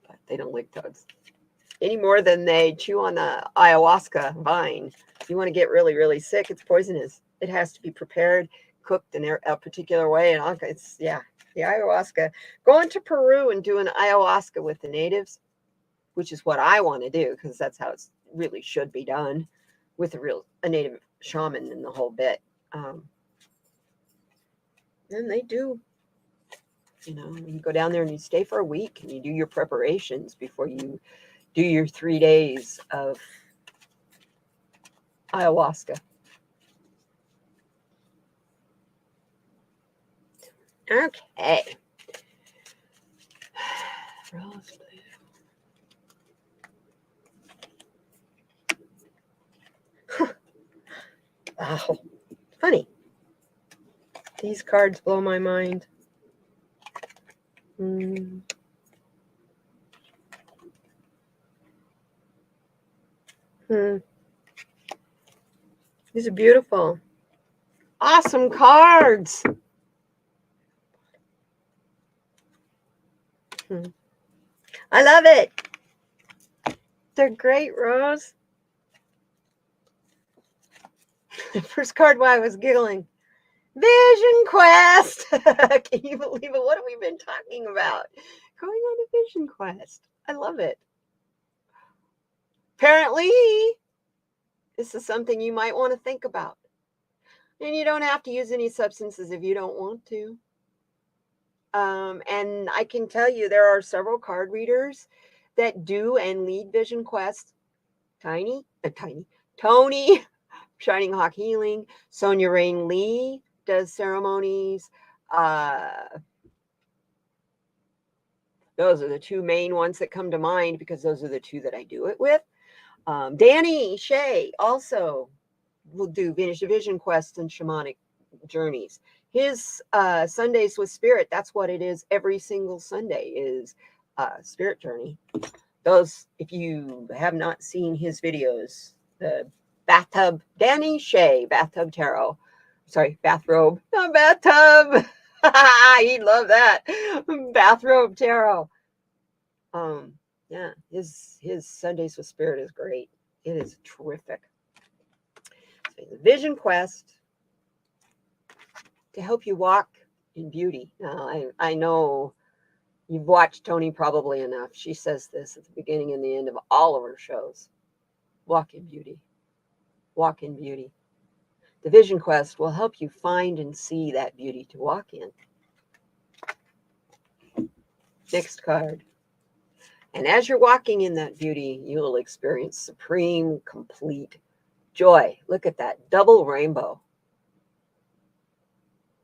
But they don't like toads. Any more than they chew on the ayahuasca vine. If you want to get really, really sick, it's poisonous. It has to be prepared, cooked in a particular way. And it's, yeah, the ayahuasca. Going to Peru and doing ayahuasca with the natives, which is what I want to do, because that's how it really should be done, with a native shaman and the whole bit. And they do, you go down there and you stay for a week and you do your preparations before you do your 3 days of ayahuasca. Okay. Rose blue. Wow. Funny. These cards blow my mind. These are beautiful. Awesome cards. I love it. They're great, Rose. The first card, why I was giggling. Vision Quest. Can you believe it? What have we been talking about? Going on a vision quest. I love it. Apparently, this is something you might want to think about. And you don't have to use any substances if you don't want to. And I can tell you there are several card readers that do and lead vision quests. Tony, Shining Hawk Healing, Sonia Rain Lee does ceremonies. Those are the two main ones that come to mind because those are the two that I do it with. Danny Shea also will do vision quests and shamanic journeys. His Sundays with Spirit, that's what it is. Every single Sunday is spirit journey. Those, if you have not seen his videos, the Danny Shea, Bathtub Tarot. Sorry, bathrobe, not bathtub. He'd love that. Bathrobe Tarot. Yeah, his Sundays with Spirit is great. It is terrific. So the vision quest to help you walk in beauty. Now, I know you've watched Tony probably enough. She says this at the beginning and the end of all of her shows. Walk in beauty. Walk in beauty. The vision quest will help you find and see that beauty to walk in. Next card. And as you're walking in that beauty, you will experience supreme, complete Joy. Look at that. Double rainbow.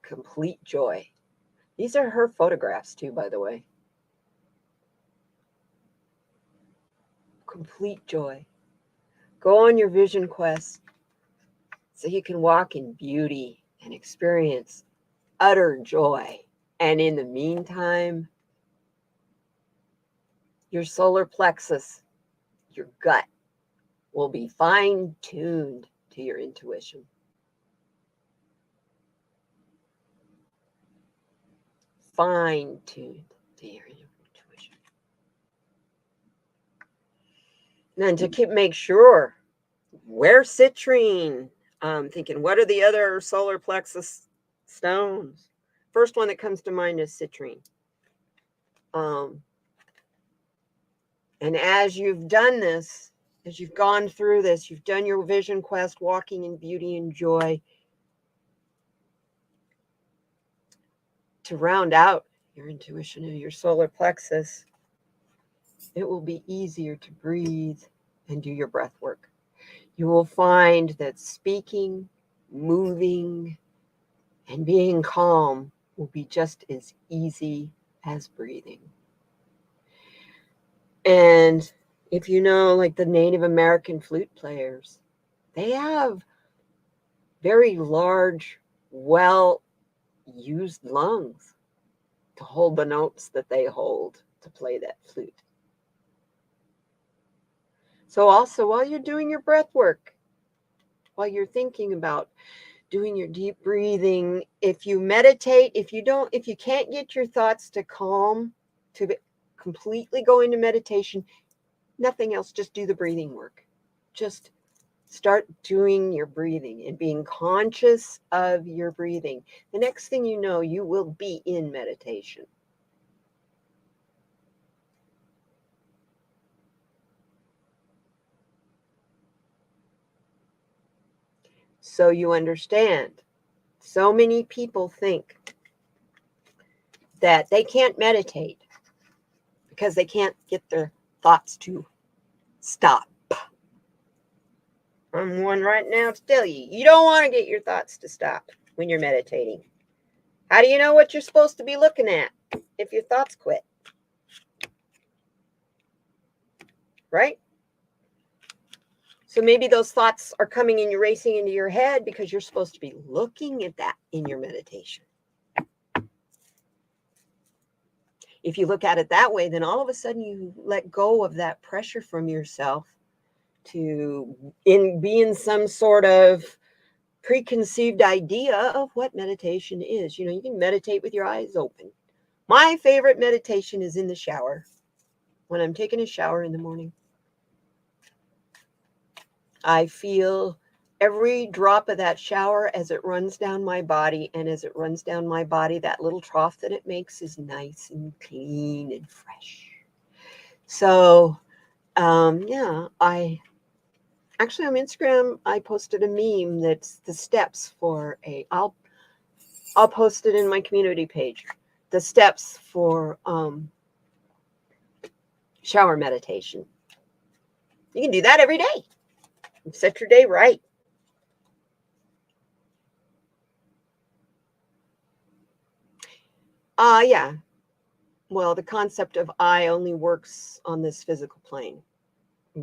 Complete joy. These are her photographs too, by the way. Complete joy. Go on your vision quest so you can walk in beauty and experience utter joy. And in the meantime, your solar plexus, your gut, will be fine-tuned to your intuition. Fine-tuned to your intuition. And to make sure, wear citrine. I'm thinking, what are the other solar plexus stones? First one that comes to mind is citrine. And as you've done this, as you've gone through this, you've done your vision quest, walking in beauty and joy, to round out your intuition of your solar plexus, it will be easier to breathe and do your breath work. You will find that speaking, moving, and being calm will be just as easy as breathing. And if you know, like the Native American flute players, they have very large, well-used lungs to hold the notes that they hold to play that flute. So also, while you're doing your breath work, while you're thinking about doing your deep breathing, if you meditate, if you can't get your thoughts to calm, to completely go into meditation, nothing else, just do the breathing work. Just start doing your breathing and being conscious of your breathing. The next thing you know, you will be in meditation. So you understand, so many people think that they can't meditate because they can't get their thoughts to stop. I'm one right now to tell you, you don't want to get your thoughts to stop when you're meditating. How do you know what you're supposed to be looking at if your thoughts quit? Right? So maybe those thoughts are coming and you're racing into your head because you're supposed to be looking at that in your meditation. If you look at it that way, then all of a sudden you let go of that pressure from yourself to be in some sort of preconceived idea of what meditation is. You know, you can meditate with your eyes open. My favorite meditation is in the shower, when I'm taking a shower in the morning. I feel every drop of that shower as it runs down my body, and as it runs down my body, that little trough that it makes is nice and clean and fresh. So, yeah, actually on Instagram, I posted a meme that's the steps for I'll post it in my community page, the steps for shower meditation. You can do that every day. Set your day right. Yeah. Well, the concept of I only works on this physical plane,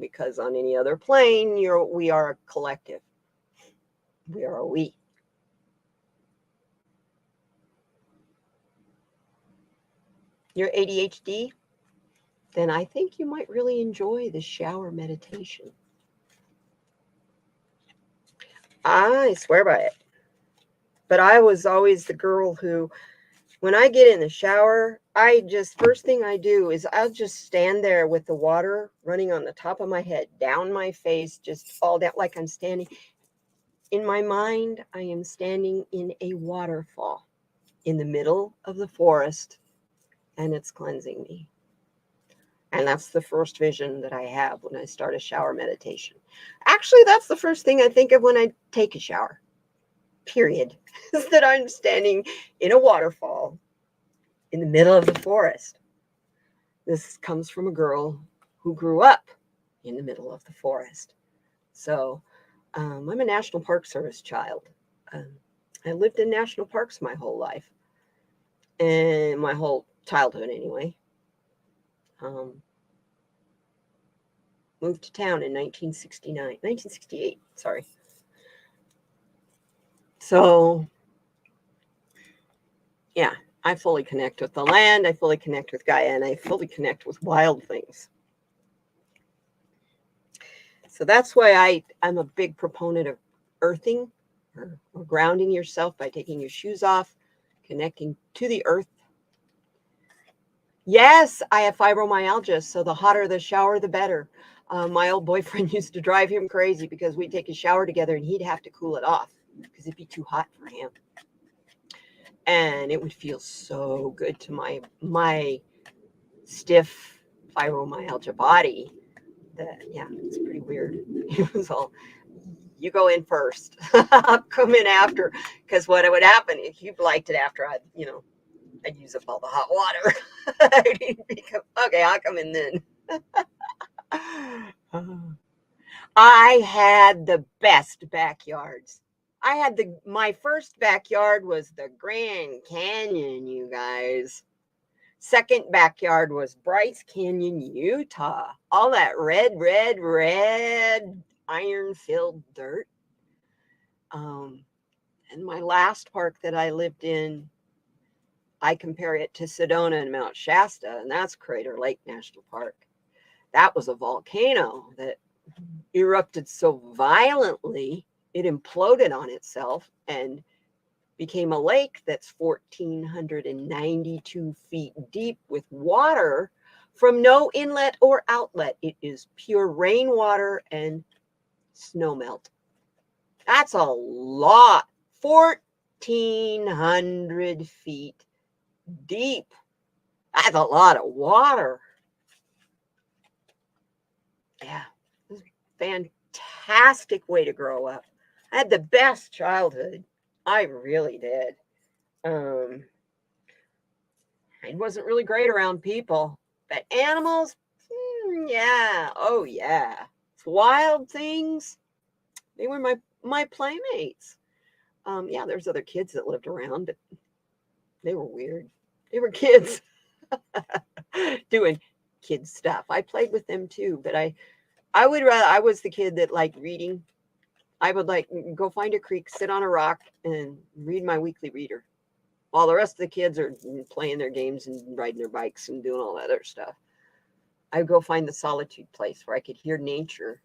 because on any other plane, we are a collective. We are a we. You're ADHD? Then I think you might really enjoy the shower meditation. I swear by it. But I was always the girl who, when I get in the shower, first thing I do is I'll just stand there with the water running on the top of my head, down my face, just all down, like I'm standing. In my mind, I am standing in a waterfall in the middle of the forest, and it's cleansing me. And that's the first vision that I have when I start a shower meditation. Actually, that's the first thing I think of when I take a shower, period, is that I'm standing in a waterfall in the middle of the forest. This comes from a girl who grew up in the middle of the forest. So I'm a National Park Service child. I lived in national parks my whole life, and my whole childhood anyway. Moved to town in 1968, sorry. So, yeah, I fully connect with the land, I fully connect with Gaia, and I fully connect with wild things. So that's why I'm a big proponent of earthing or grounding yourself by taking your shoes off, connecting to the earth. Yes, I have fibromyalgia, so the hotter the shower, the better. My old boyfriend used to drive him crazy because we'd take a shower together and he'd have to cool it off because it'd be too hot for him. And it would feel so good to my stiff fibromyalgia body that, yeah, it's pretty weird. It was all, you go in first, I'll come in after, because what would happen if you liked it after I'd use up all the hot water. Okay, I'll come in then. I had the best backyards. My first backyard was the Grand Canyon, you guys. Second backyard was Bryce Canyon, Utah. All that red iron-filled dirt. And my last park that I lived in, I compare it to Sedona and Mount Shasta, and that's Crater Lake National Park. That was a volcano that erupted so violently, it imploded on itself and became a lake that's 1,492 feet deep with water from no inlet or outlet. It is pure rainwater and snowmelt. That's a lot. 1,400 feet deep. That's a lot of water. Yeah, it was a fantastic way to grow up. I had the best childhood. I really did. I wasn't really great around people, but animals, yeah, oh yeah. Wild things, they were my playmates. Yeah, there's other kids that lived around, but they were weird. They were kids doing kid stuff. I played with them too, but I was the kid that liked reading. I would go find a creek, sit on a rock, and read my weekly reader, while the rest of the kids are playing their games and riding their bikes and doing all that other stuff. I would go find the solitude place where I could hear nature,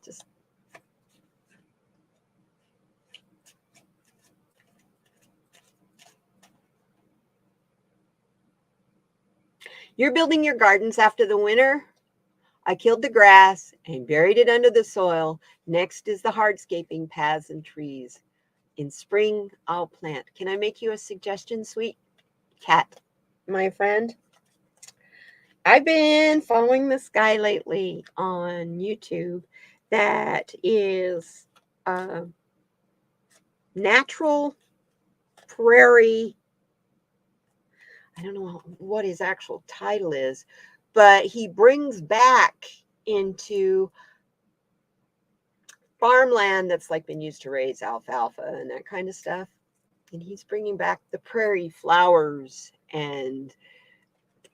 just. You're building your gardens after the winter? I killed the grass and buried it under the soil. Next is the hardscaping paths and trees. In spring, I'll plant. Can I make you a suggestion, sweet cat, my friend? I've been following this guy lately on YouTube that is natural prairie. I don't know what his actual title is, but he brings back into farmland that's been used to raise alfalfa and that kind of stuff. And he's bringing back the prairie flowers and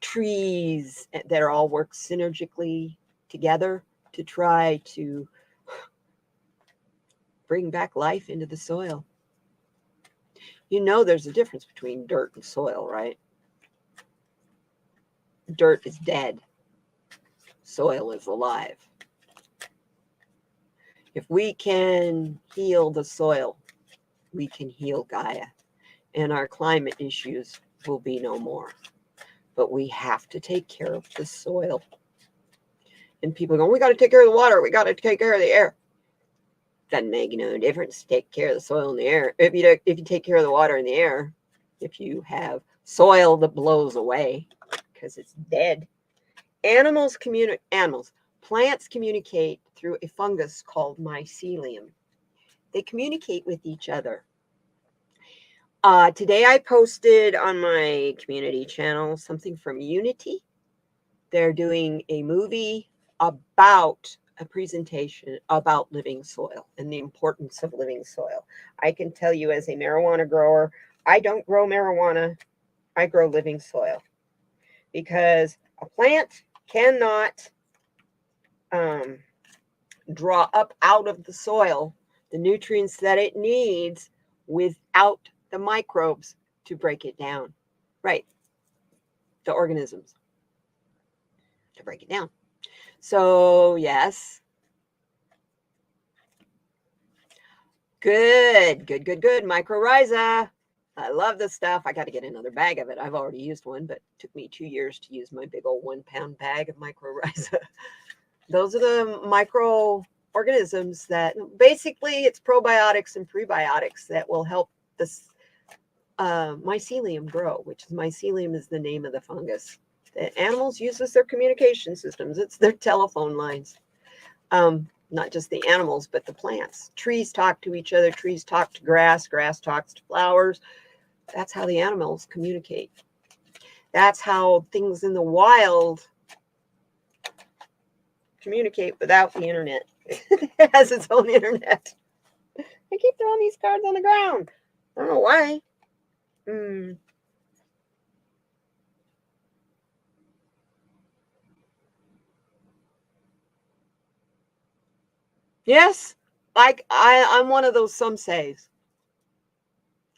trees that all work synergically together to try to bring back life into the soil. There's a difference between dirt and soil, right? Dirt is dead. Soil is alive. If we can heal the soil, we can heal Gaia, and our climate issues will be no more. But we have to take care of the soil. And people go, we got to take care of the water. We got to take care of the air. Doesn't make no difference to take care of the soil and the air. If you take care of the water and the air, if you have soil that blows away because it's dead. Plants communicate through a fungus called mycelium. They communicate with each other. Today I posted on my community channel something from Unity. They're doing a movie about a presentation about living soil and the importance of living soil. I can tell you, as a marijuana grower, I don't grow marijuana, I grow living soil, because a plant cannot draw up out of the soil the nutrients that it needs without the microbes to break it down. Right. The organisms to break it down. So, yes. Good. Mycorrhiza. I love this stuff. I got to get another bag of it. I've already used one, but it took me 2 years to use my big old 1 pound bag of mycorrhiza. Those are the microorganisms that basically it's probiotics and prebiotics that will help this mycelium grow, which mycelium is the name of the fungus that animals use as their communication systems. It's their telephone lines. Not just the animals, but the plants. Trees talk to each other. Trees talk to grass. Grass talks to flowers. That's how the animals communicate. That's how things in the wild communicate without the internet. It has its own internet. I keep throwing these cards on the ground. I don't know why. Yes, I'm one of those some says.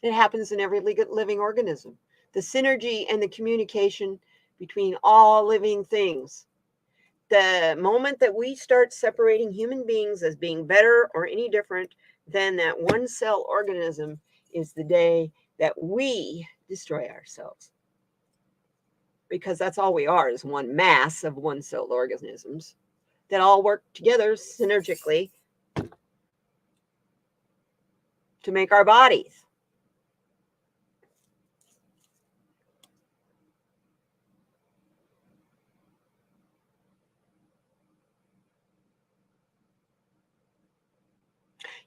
It happens in every living organism. The synergy and the communication between all living things. The moment that we start separating human beings as being better or any different than that one cell organism is the day that we destroy ourselves. Because that's all we are, is one mass of one cell organisms that all work together synergically to make our bodies.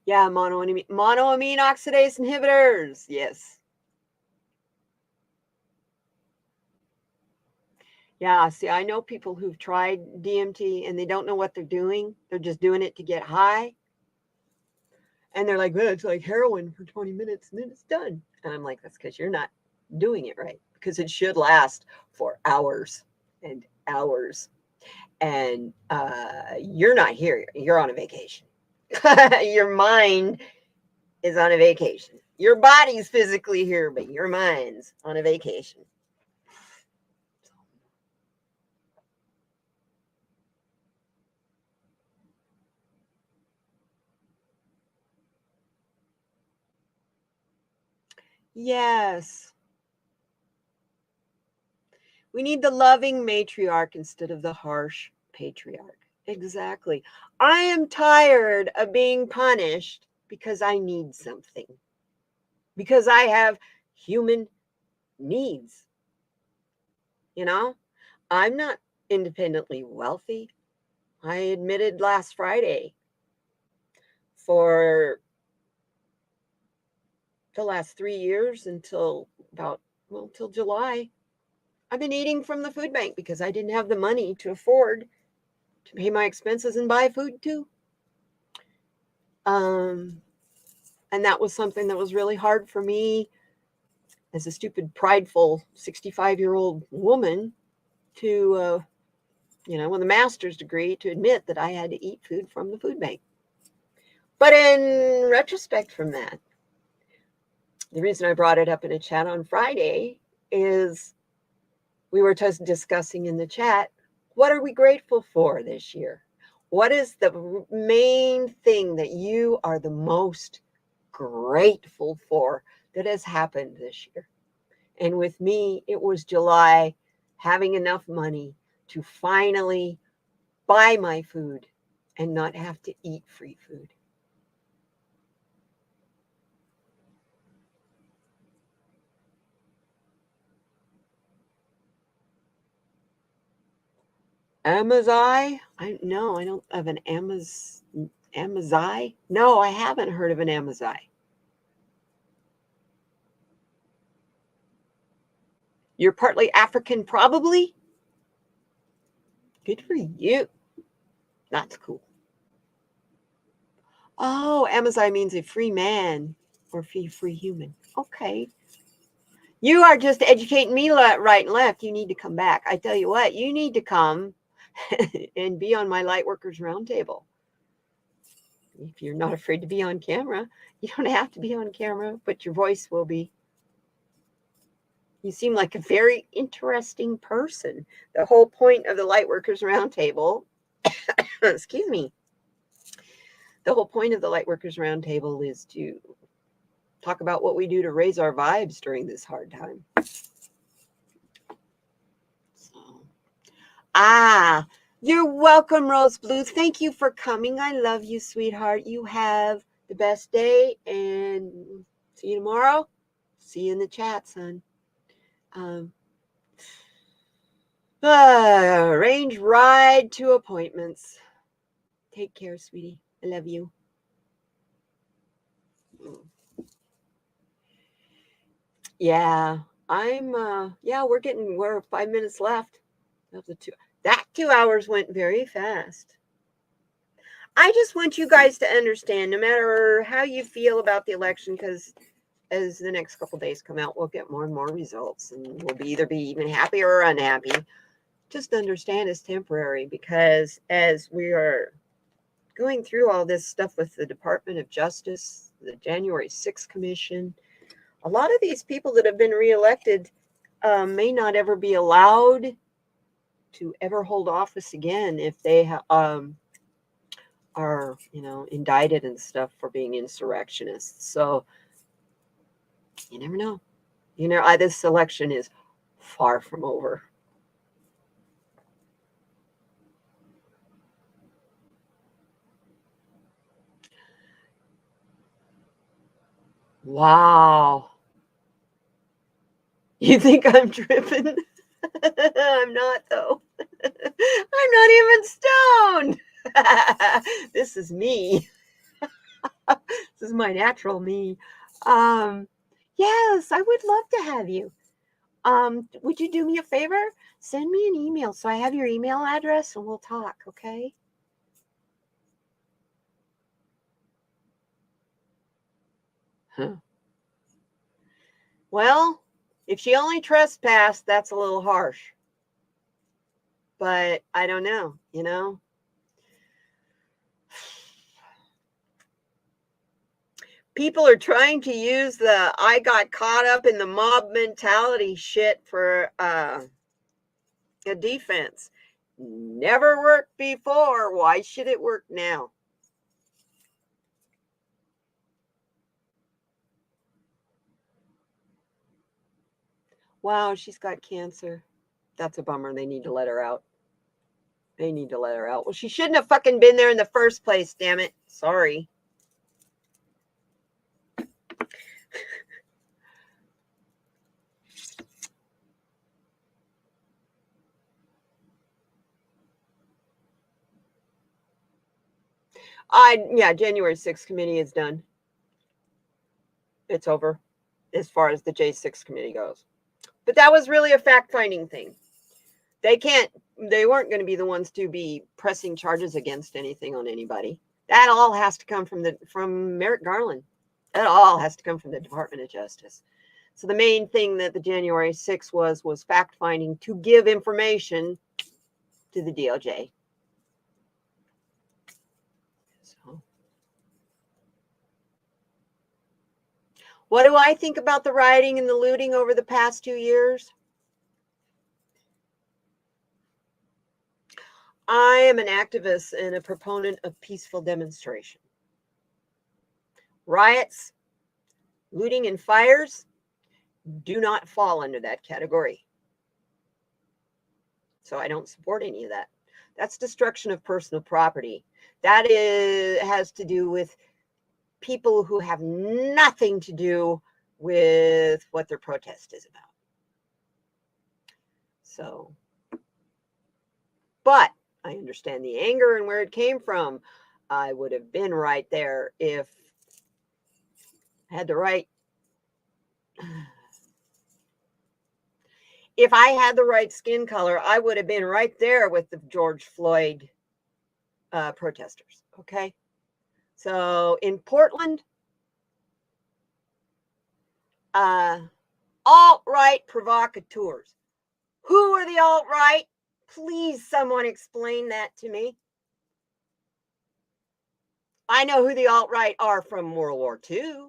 Yeah, monoamine oxidase inhibitors. Yes. Yeah, see, I know people who've tried DMT and they don't know what they're doing. They're just doing it to get high. And they're like, well, it's like heroin for 20 minutes and then it's done. And I'm like, that's because you're not doing it right, because it should last for hours and hours. And you're not here. You're on a vacation. Your mind is on a vacation. Your body's physically here, but your mind's on a vacation. Yes. We need the loving matriarch instead of the harsh patriarch. Exactly. I am tired of being punished because I need something, because I have human needs. You know, I'm not independently wealthy. I admitted last Friday for the last 3 years until July, I've been eating from the food bank because I didn't have the money to afford to pay my expenses and buy food too. And that was something that was really hard for me as a stupid, prideful 65-year-old woman to, with a master's degree, to admit that I had to eat food from the food bank. But in retrospect from that, the reason I brought it up in a chat on Friday is we were just discussing in the chat, what are we grateful for this year? What is the main thing that you are the most grateful for that has happened this year? And with me, it was July, having enough money to finally buy my food and not have to eat free food. Amazai? I don't have an Amazai. No, I haven't heard of an Amazai. You're partly African, probably? Good for you. That's cool. Oh, Amazon means a free man or free human. Okay. You are just educating me right and left. You need to come back. I tell you what, you need to come and be on my Lightworkers Roundtable. If you're not afraid to be on camera, you don't have to be on camera, but your voice will be. You seem like a very interesting person. The whole point of the Lightworkers Roundtable, excuse me, the whole point of the Lightworkers Roundtable is to talk about what we do to raise our vibes during this hard time. You're welcome, Rose Blue. Thank you for coming. I love you, sweetheart. You have the best day, and see you tomorrow. See you in the chat, son. Range ride to appointments. Take care, sweetie. I love you. Yeah, we're 5 minutes left of the 2. That 2 hours went very fast. I just want you guys to understand, no matter how you feel about the election, because as the next couple days come out, we'll get more and more results, and we'll either be even happy or unhappy. Just understand it's temporary, because as we are going through all this stuff with the Department of Justice, the January 6th Commission, a lot of these people that have been reelected may not ever be allowed to ever hold office again if they are, indicted and stuff for being insurrectionists. So you never know. This election is far from over. Wow. You think I'm tripping? I'm not, though. I'm not even stoned. This is me. This is my natural me. Yes, I would love to have you. Would you do me a favor? Send me an email so I have your email address and we'll talk, okay? Huh. Well, if she only trespassed, that's a little harsh. But I don't know, People are trying to use the I got caught up in the mob mentality shit for a defense. Never worked before. Why should it work now? Wow, she's got cancer. That's a bummer. They need to let her out. Well, she shouldn't have fucking been there in the first place, damn it. Sorry. January 6th committee is done. It's over as far as the J6 committee goes. But that was really a fact-finding thing. They weren't going to be the ones to be pressing charges against anything on anybody. That all has to come from Merrick Garland. That all has to come from the Department of Justice. So the main thing that the January 6th was fact-finding to give information to the DOJ. So, what do I think about the rioting and the looting over the past 2 years? I am an activist and a proponent of peaceful demonstration. Riots, looting, and fires do not fall under that category. So I don't support any of that. That's destruction of personal property. That has to do with people who have nothing to do with what their protest is about. So, but I understand the anger and where it came from. I would have been right there if I had the right. If I had the right skin color, I would have been right there with the George Floyd protesters. Okay. So in Portland, alt-right provocateurs. Who are the alt-right? Please, someone explain that to me. I know who the alt-right are from World War II.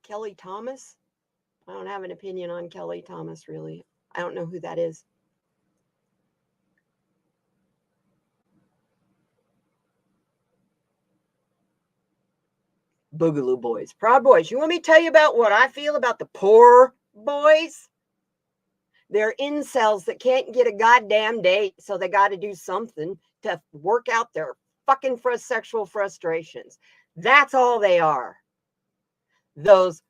Kelly Thomas? I don't have an opinion on Kelly Thomas, really. I don't know who that is. Boogaloo boys. Proud boys. You want me to tell you about what I feel about the poor boys? They're incels that can't get a goddamn date, so they got to do something to work out their fucking sexual frustrations. That's all they are. Those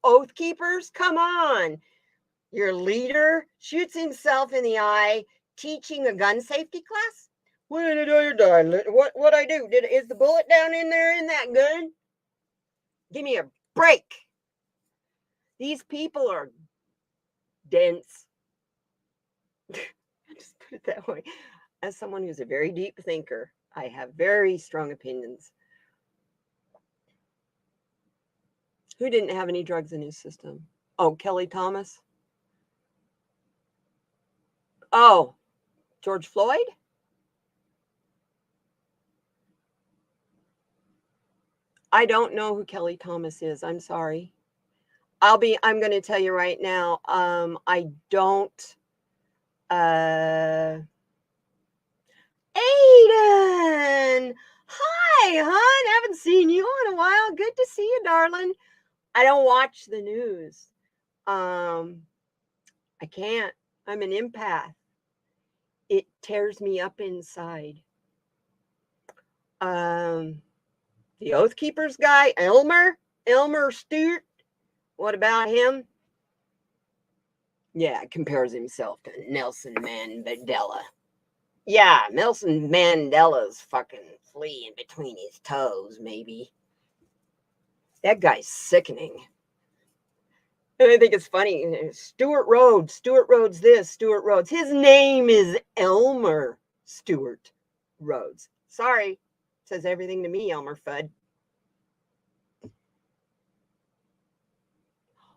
oath keepers, come on. Your leader shoots himself in the eye teaching a gun safety class. What did I do, darling? What I do? Is the bullet down in there in that gun? Give me a break. These people are dense. Just put it that way. As someone who's a very deep thinker, I have very strong opinions. Who didn't have any drugs in his system? Oh, Kelly Thomas. Oh, George Floyd? I don't know who Kelly Thomas is. I'm sorry. I'm going to tell you right now. I don't. Aiden! Hi, hon. Haven't seen you in a while. Good to see you, darling. I don't watch the news. I can't. I'm an empath. It tears me up inside. The Oath Keepers guy, Elmer Stewart. What about him? Yeah, compares himself to Nelson Mandela. Yeah, Nelson Mandela's fucking flea in between his toes, maybe. That guy's sickening. And I think it's funny. Stuart Rhodes this, Stuart Rhodes. His name is Elmer Stuart Rhodes. Sorry. Says everything to me, Elmer Fudd.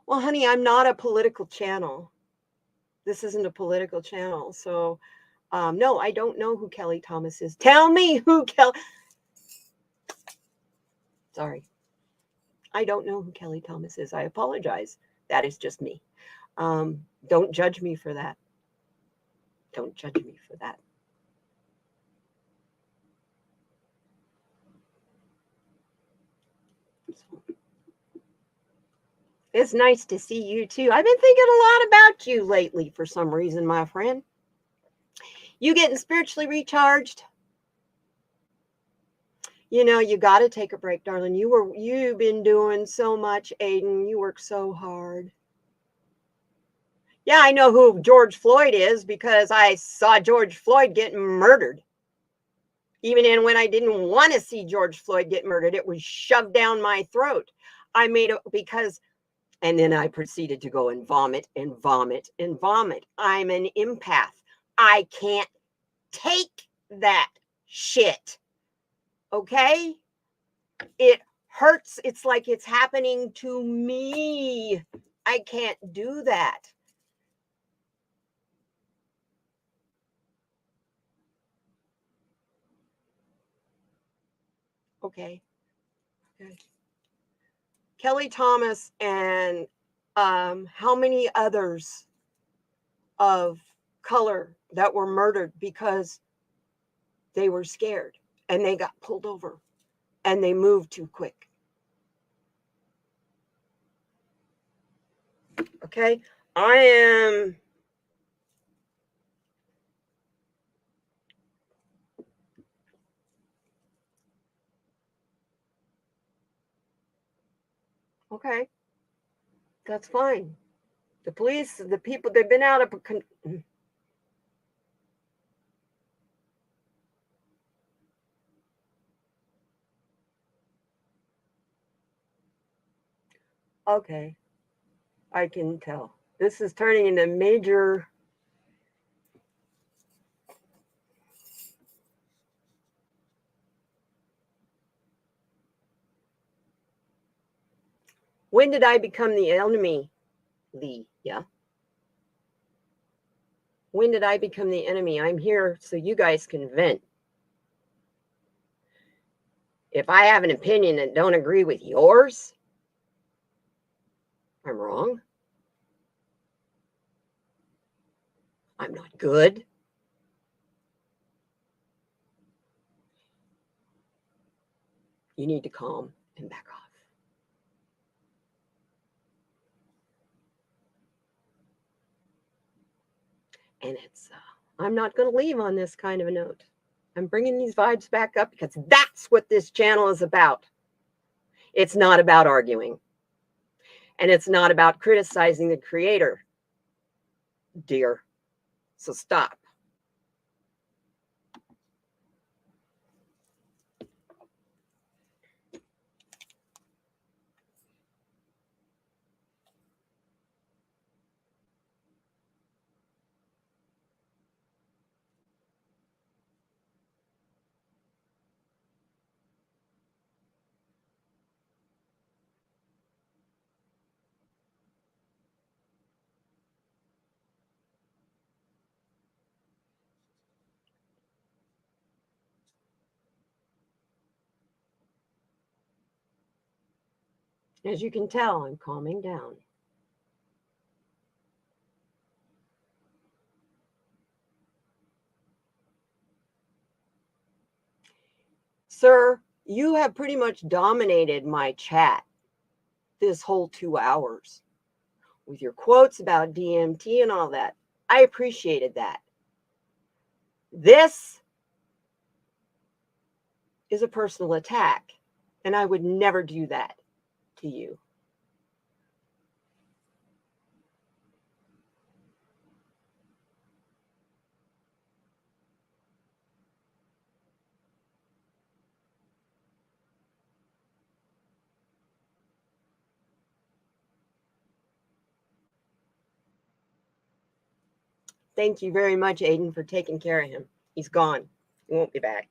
Well, honey, I'm not a political channel. This isn't a political channel. So, no, I don't know who Kelly Thomas is. Tell me who Kelly... Sorry. I don't know who Kelly Thomas is. I apologize. That is just me. Don't judge me for that. Don't judge me for that. It's nice to see you too. I've been thinking a lot about you lately for some reason, my friend. You getting spiritually recharged? You know, you got to take a break, darling. You've been doing so much, Aiden. You work so hard. Yeah, I know who George Floyd is because I saw George Floyd getting murdered. Even when I didn't want to see George Floyd get murdered, it was shoved down my throat. I made it because, and then I proceeded to go and vomit and vomit and vomit. I'm an empath. I can't take that shit. Okay? It hurts. It's like it's happening to me. I can't do that. Okay. Kelly Thomas and how many others of color that were murdered because they were scared and they got pulled over and they moved too quick. Okay. I am okay. That's fine. The police, the people, they've been out of okay. I can tell. This is turning into major. When did I become the enemy? Lee, yeah. When did I become the enemy? I'm here so you guys can vent. If I have an opinion that don't agree with yours, I'm wrong. I'm not good. You need to calm and back off. And I'm not going to leave on this kind of a note. I'm bringing these vibes back up because that's what this channel is about. It's not about arguing. And it's not about criticizing the creator, dear. So stop. As you can tell, I'm calming down. Sir, you have pretty much dominated my chat this whole 2 hours with your quotes about DMT and all that. I appreciated that. This is a personal attack, and I would never do that to you. Thank you very much, Aiden, for taking care of him. He's gone. He won't be back.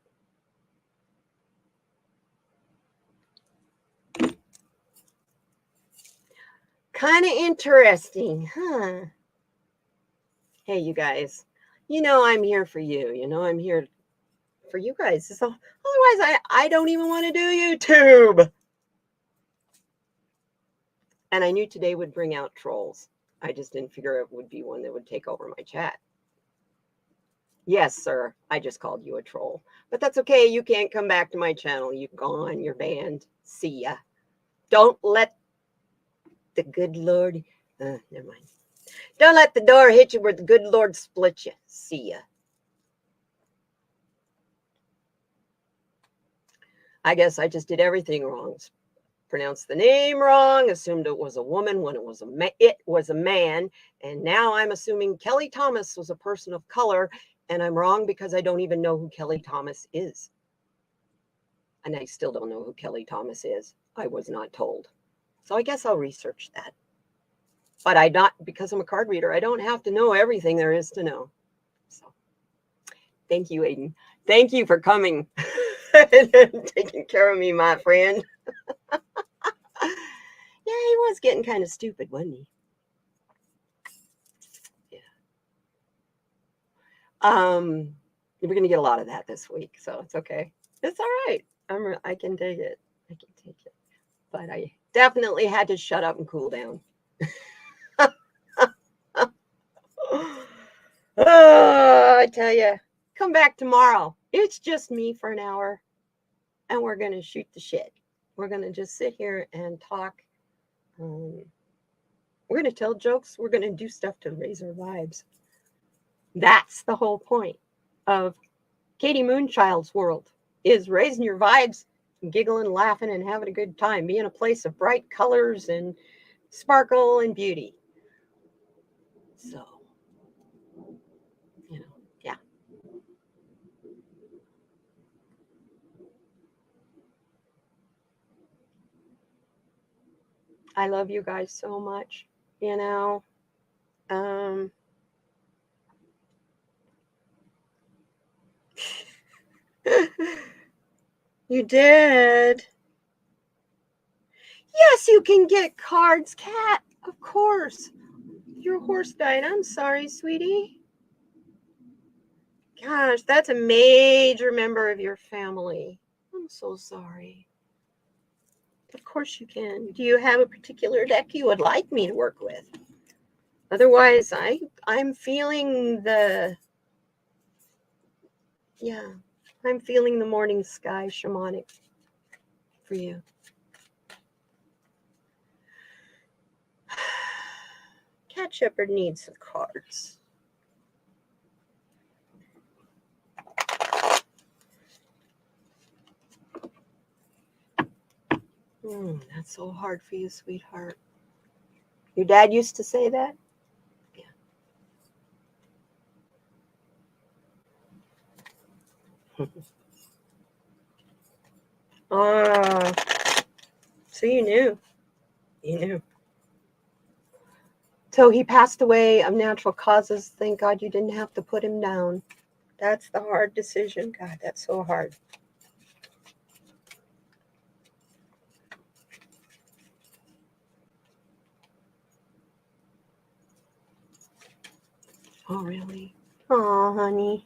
Kind of interesting, huh? Hey, you guys. You know I'm here for you. You know I'm here for you guys. So otherwise, I don't even want to do YouTube. And I knew today would bring out trolls. I just didn't figure it would be one that would take over my chat. Yes, sir. I just called you a troll. But that's okay. You can't come back to my channel. You're gone. You're banned. See ya. Don't let the good Lord... never mind. Don't let the door hit you where the good Lord split you. See ya. I guess I just did everything wrong. Pronounced the name wrong, assumed it was a woman when it was a man, and now I'm assuming Kelly Thomas was a person of color, and I'm wrong because I don't even know who Kelly Thomas is. And I still don't know who Kelly Thomas is. I was not told. So I guess I'll research that. But because I'm a card reader, I don't have to know everything there is to know. So thank you, Aiden. Thank you for coming and taking care of me, my friend. Yeah, he was getting kind of stupid, wasn't he? Yeah. We're going to get a lot of that this week, so it's okay. It's all right. I can take it. I can take it. But I definitely had to shut up and cool down. Oh, I tell you, come back tomorrow. It's just me for an hour, and we're going to shoot the shit. We're going to just sit here and talk. We're going to tell jokes. We're going to do stuff to raise our vibes. That's the whole point of kdmoonchild's world, is raising your vibes, giggling, laughing, and having a good time. Be in a place of bright colors and sparkle and beauty. So, yeah. I love you guys so much. you know. You did. Yes, you can get cards, cat. Of course. Your horse died. I'm sorry, sweetie. Gosh, that's a major member of your family. I'm so sorry. Of course you can. Do you have a particular deck you would like me to work with? Otherwise, I'm feeling I'm feeling the morning sky shamanic for you. Cat Shepherd needs some cards. That's so hard for you, sweetheart. Your dad used to say that? Yeah. So you knew. You knew. So he passed away of natural causes. Thank God you didn't have to put him down. That's the hard decision. God, that's so hard. Oh, really? Oh, honey.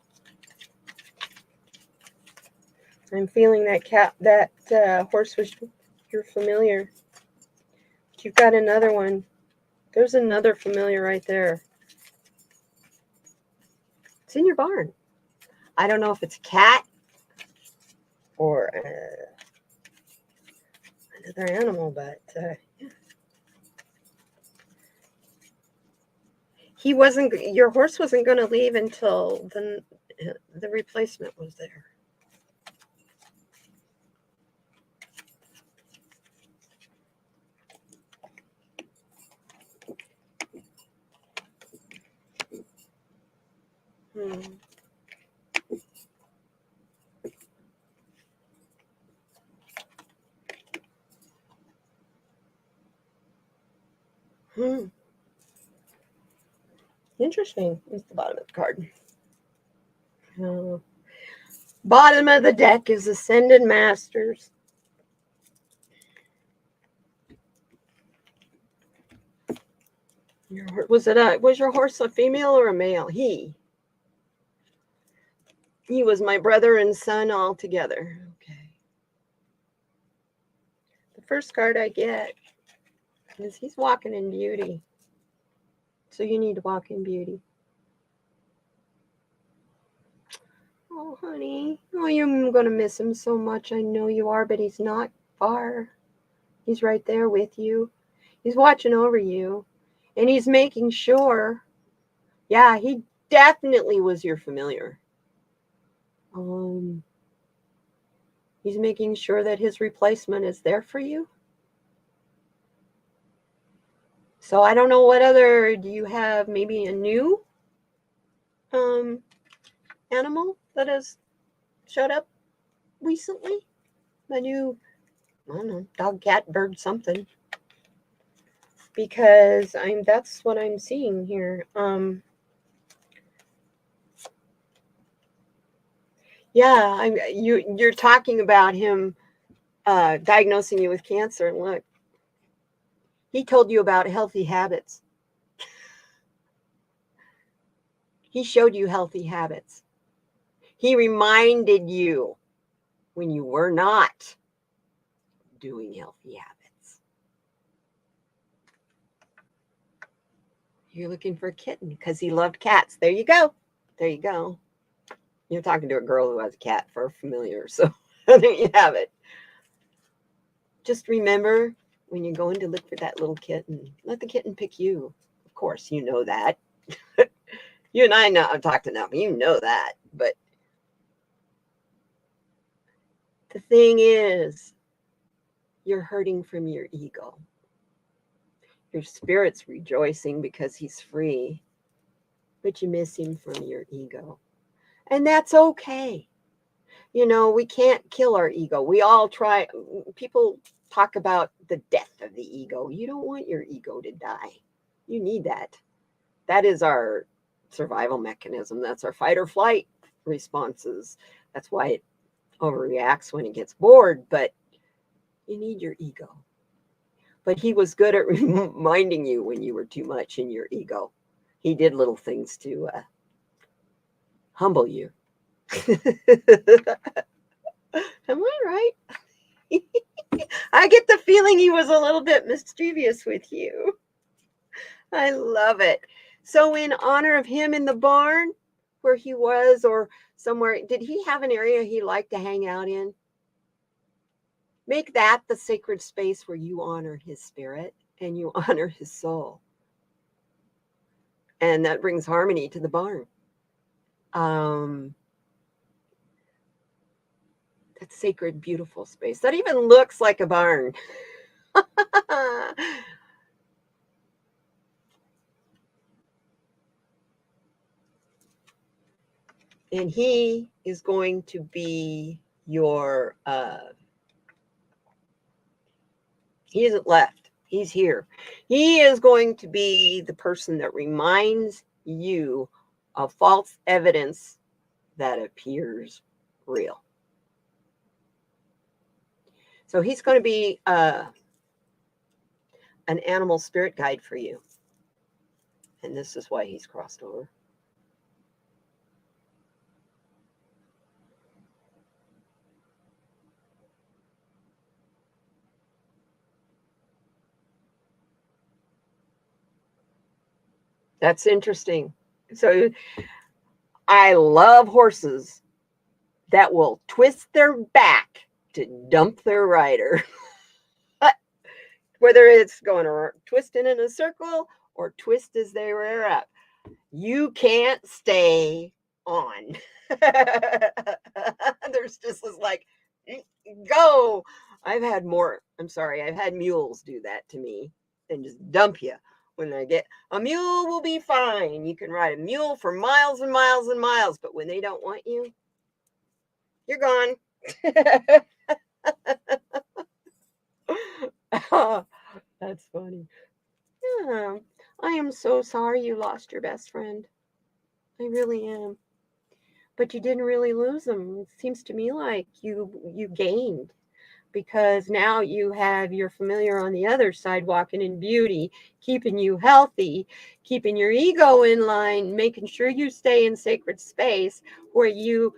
I'm feeling that horse was your familiar. You've got another one. There's another familiar right there. It's in your barn. I don't know if it's a cat or another animal, but yeah. Your horse wasn't going to leave until the replacement was there. Interesting. It's the bottom of the card. Bottom of the deck is Ascended Masters. Was your horse a female or a male? He was my brother and son all together. Okay. The first card I get is he's walking in beauty. So you need to walk in beauty. Oh, honey. Oh, you're going to miss him so much. I know you are, but he's not far. He's right there with you. He's watching over you. And he's making sure. Yeah, he definitely was your familiar. He's making sure that his replacement is there for you. So I don't know what other, do you have maybe a new animal that has showed up recently? A new, I don't know, dog, cat, bird, something. Because that's what I'm seeing here. Yeah, you're talking about him diagnosing you with cancer, and look, he told you about healthy habits. He showed you healthy habits. He reminded you when you were not doing healthy habits. You're looking for a kitten because he loved cats. There you go. There you go. You're talking to a girl who has a cat for a familiar, so there you have it. Just remember when you're going to look for that little kitten, let the kitten pick you. Of course, you know that. You and I know, I've talked enough, you know that. But the thing is, you're hurting from your ego. Your spirit's rejoicing because he's free, but you miss him from your ego. And that's okay. You know, we can't kill our ego. We all try. People talk about the death of the ego. You don't want your ego to die. You need that. That is our survival mechanism. That's our fight or flight responses. That's why it overreacts when it gets bored, but you need your ego. But he was good at reminding you when you were too much in your ego. He did little things to humble you. Am I right? I get the feeling he was a little bit mischievous with you. I love it. So, in honor of him in the barn where he was, or somewhere, did he have an area he liked to hang out in? Make that the sacred space where you honor his spirit and you honor his soul. And that brings harmony to the barn. That sacred, beautiful space that even looks like a barn. And he is going to be your he isn't left, he's here. He is going to be the person that reminds you of false evidence that appears real. So he's going to be an animal spirit guide for you, and this is why he's crossed over. That's interesting. So I love horses that will twist their back to dump their rider. Whether it's going or twisting in a circle or twist as they rear up. You can't stay on. There's just this like, go. I've had mules do that to me and just dump you. When I get a mule will be fine. You can ride a mule for miles and miles and miles, but when they don't want you, you're gone. That's funny. Yeah, I am so sorry you lost your best friend. I really am. But you didn't really lose them. It seems to me like you gained, because now you have your familiar on the other side walking in beauty, keeping you healthy, keeping your ego in line, making sure you stay in sacred space where you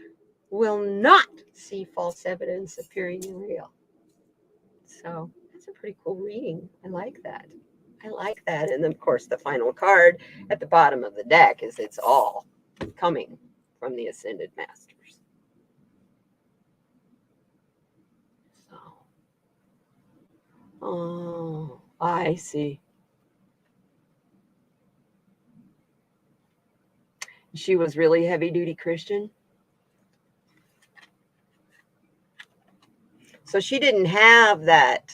will not see false evidence appearing real. So that's a pretty cool reading. I like that. I like that. And then, of course, the final card at the bottom of the deck is it's all coming from the Ascended Masters. So, oh, I see. She was really heavy duty Christian. So she didn't have that,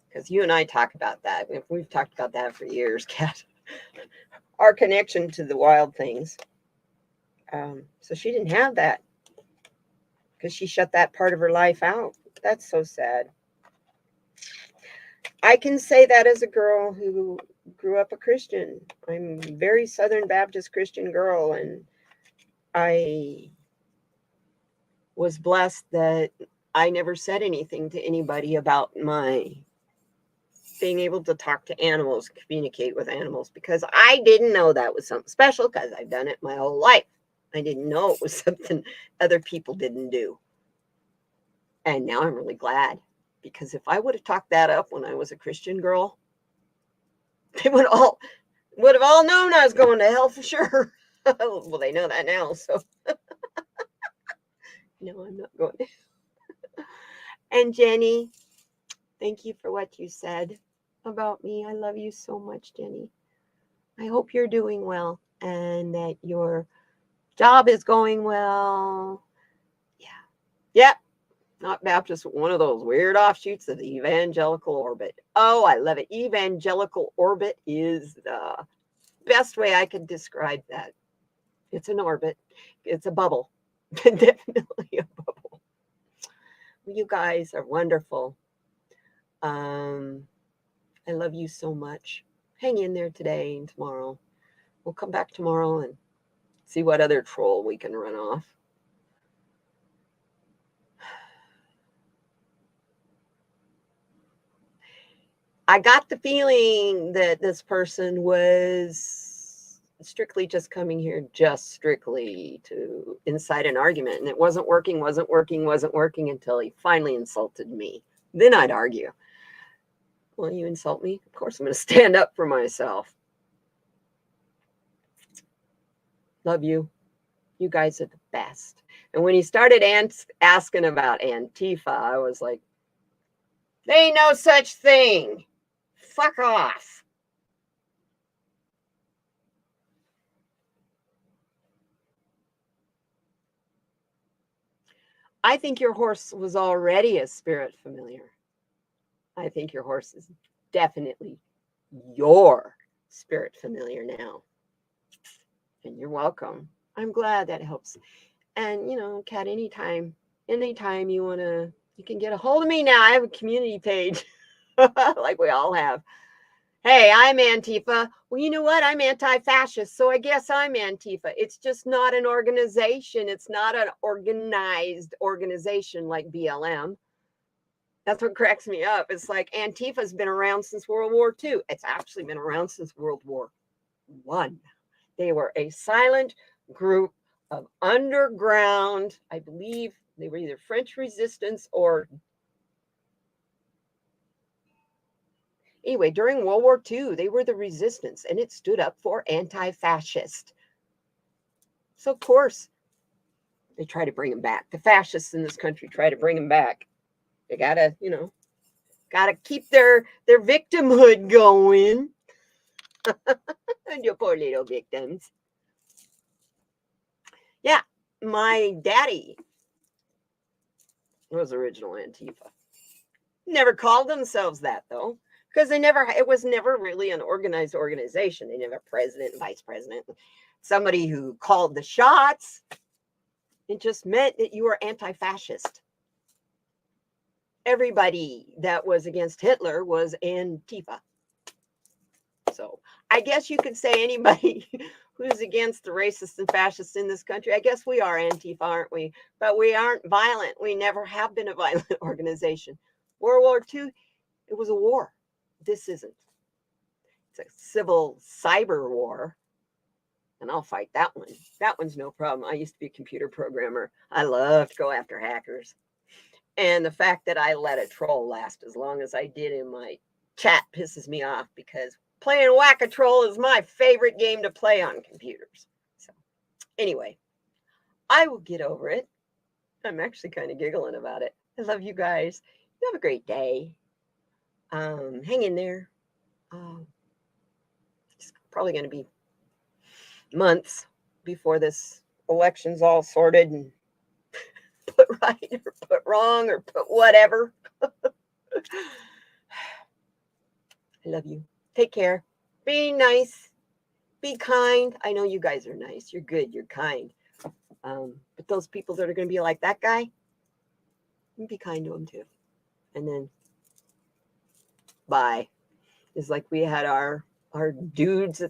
because you and I talk about that. We've talked about that for years, Kat. Our connection to the wild things. So she didn't have that because she shut that part of her life out. That's so sad. I can say that as a girl who grew up a Christian. I'm a very Southern Baptist Christian girl, and I was blessed that I never said anything to anybody about my being able to talk to animals, communicate with animals, because I didn't know that was something special, because I've done it my whole life. I didn't know it was something other people didn't do. And now I'm really glad, because if I would have talked that up when I was a Christian girl, they would have all known I was going to hell for sure. Well, they know that now, so no, I'm not going to. And Jenny, thank you for what you said about me. I love you so much, Jenny. I hope you're doing well and that your job is going well. Yeah. Yep. Not Baptist, one of those weird offshoots of the evangelical orbit. Oh, I love it. Evangelical orbit is the best way I could describe that. It's an orbit. It's a bubble. Definitely a bubble. You guys are wonderful. I love you so much. hang in there today and tomorrow. We'll come back tomorrow and see what other troll we can run off. I got the feeling that this person was strictly just coming here just strictly to incite an argument, and it wasn't working until he finally insulted me. Then I'd argue. Well, you insult me, of course I'm going to stand up for myself. Love you. You guys are the best. And when he started asking about Antifa, I was like, there ain't no such thing. Fuck off. I think your horse was already a spirit familiar. I think your horse is definitely your spirit familiar now. And you're welcome. I'm glad that helps. And, you know, Kat, anytime you want to, you can get a hold of me now. I have a community page like we all have. Hey, I'm Antifa. Well, you know what? I'm anti-fascist, so I guess I'm Antifa. It's just not an organization. It's not an organized organization like BLM. That's what cracks me up. It's like Antifa's been around since World War II. It's actually been around since World War I. They were a silent group of underground, I believe they were either French resistance or anyway, during World War II, they were the resistance, and it stood up for anti-fascist. So, of course, they try to bring them back. The fascists in this country try to bring them back. They gotta, you know, gotta keep their victimhood going. And your poor little victims. Yeah, my daddy was original Antifa. Never called themselves that, though. Because it was never really an organized organization. They never president and vice president, somebody who called the shots. It just meant that you were anti-fascist. Everybody that was against Hitler was Antifa. So I guess you could say anybody who's against the racists and fascists in this country, I guess we are Antifa, aren't we? But we aren't violent. We never have been a violent organization. World War II, it was a war. This isn't. It's a civil cyber war, and I'll fight that one. That one's no problem. I used to be a computer programmer. I love to go after hackers. And the fact that I let a troll last as long as I did in my chat pisses me off, because playing Whack-A-Troll is my favorite game to play on computers. So anyway, I will get over it. I'm actually kind of giggling about it. I love you guys. You have a great day. Hang in there. It's probably going to be months before this election's all sorted and put right or put wrong or put whatever. I love you. Take care. Be nice. Be kind. I know you guys are nice. You're good. You're kind. But those people that are going to be like that guy, be kind to them too. And then bye. It's like we had our dudes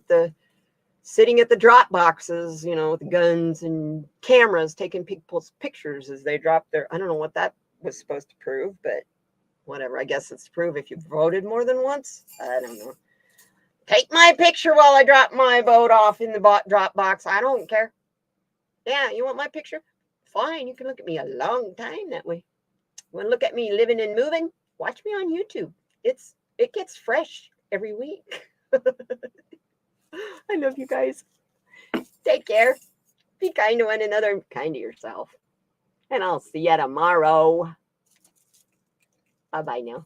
sitting at the drop boxes, you know, with guns and cameras, taking people's pictures as they drop their, I don't know what that was supposed to prove, but whatever. I guess it's to prove if you voted more than once. I don't know. Take my picture while I drop my vote off in the drop box. I don't care. Yeah, you want my picture? Fine, you can look at me a long time that way. You want to look at me living and moving? Watch me on YouTube. It gets fresh every week. I love you guys. Take care. Be kind to one another and kind to yourself. And I'll see you tomorrow. Bye-bye now.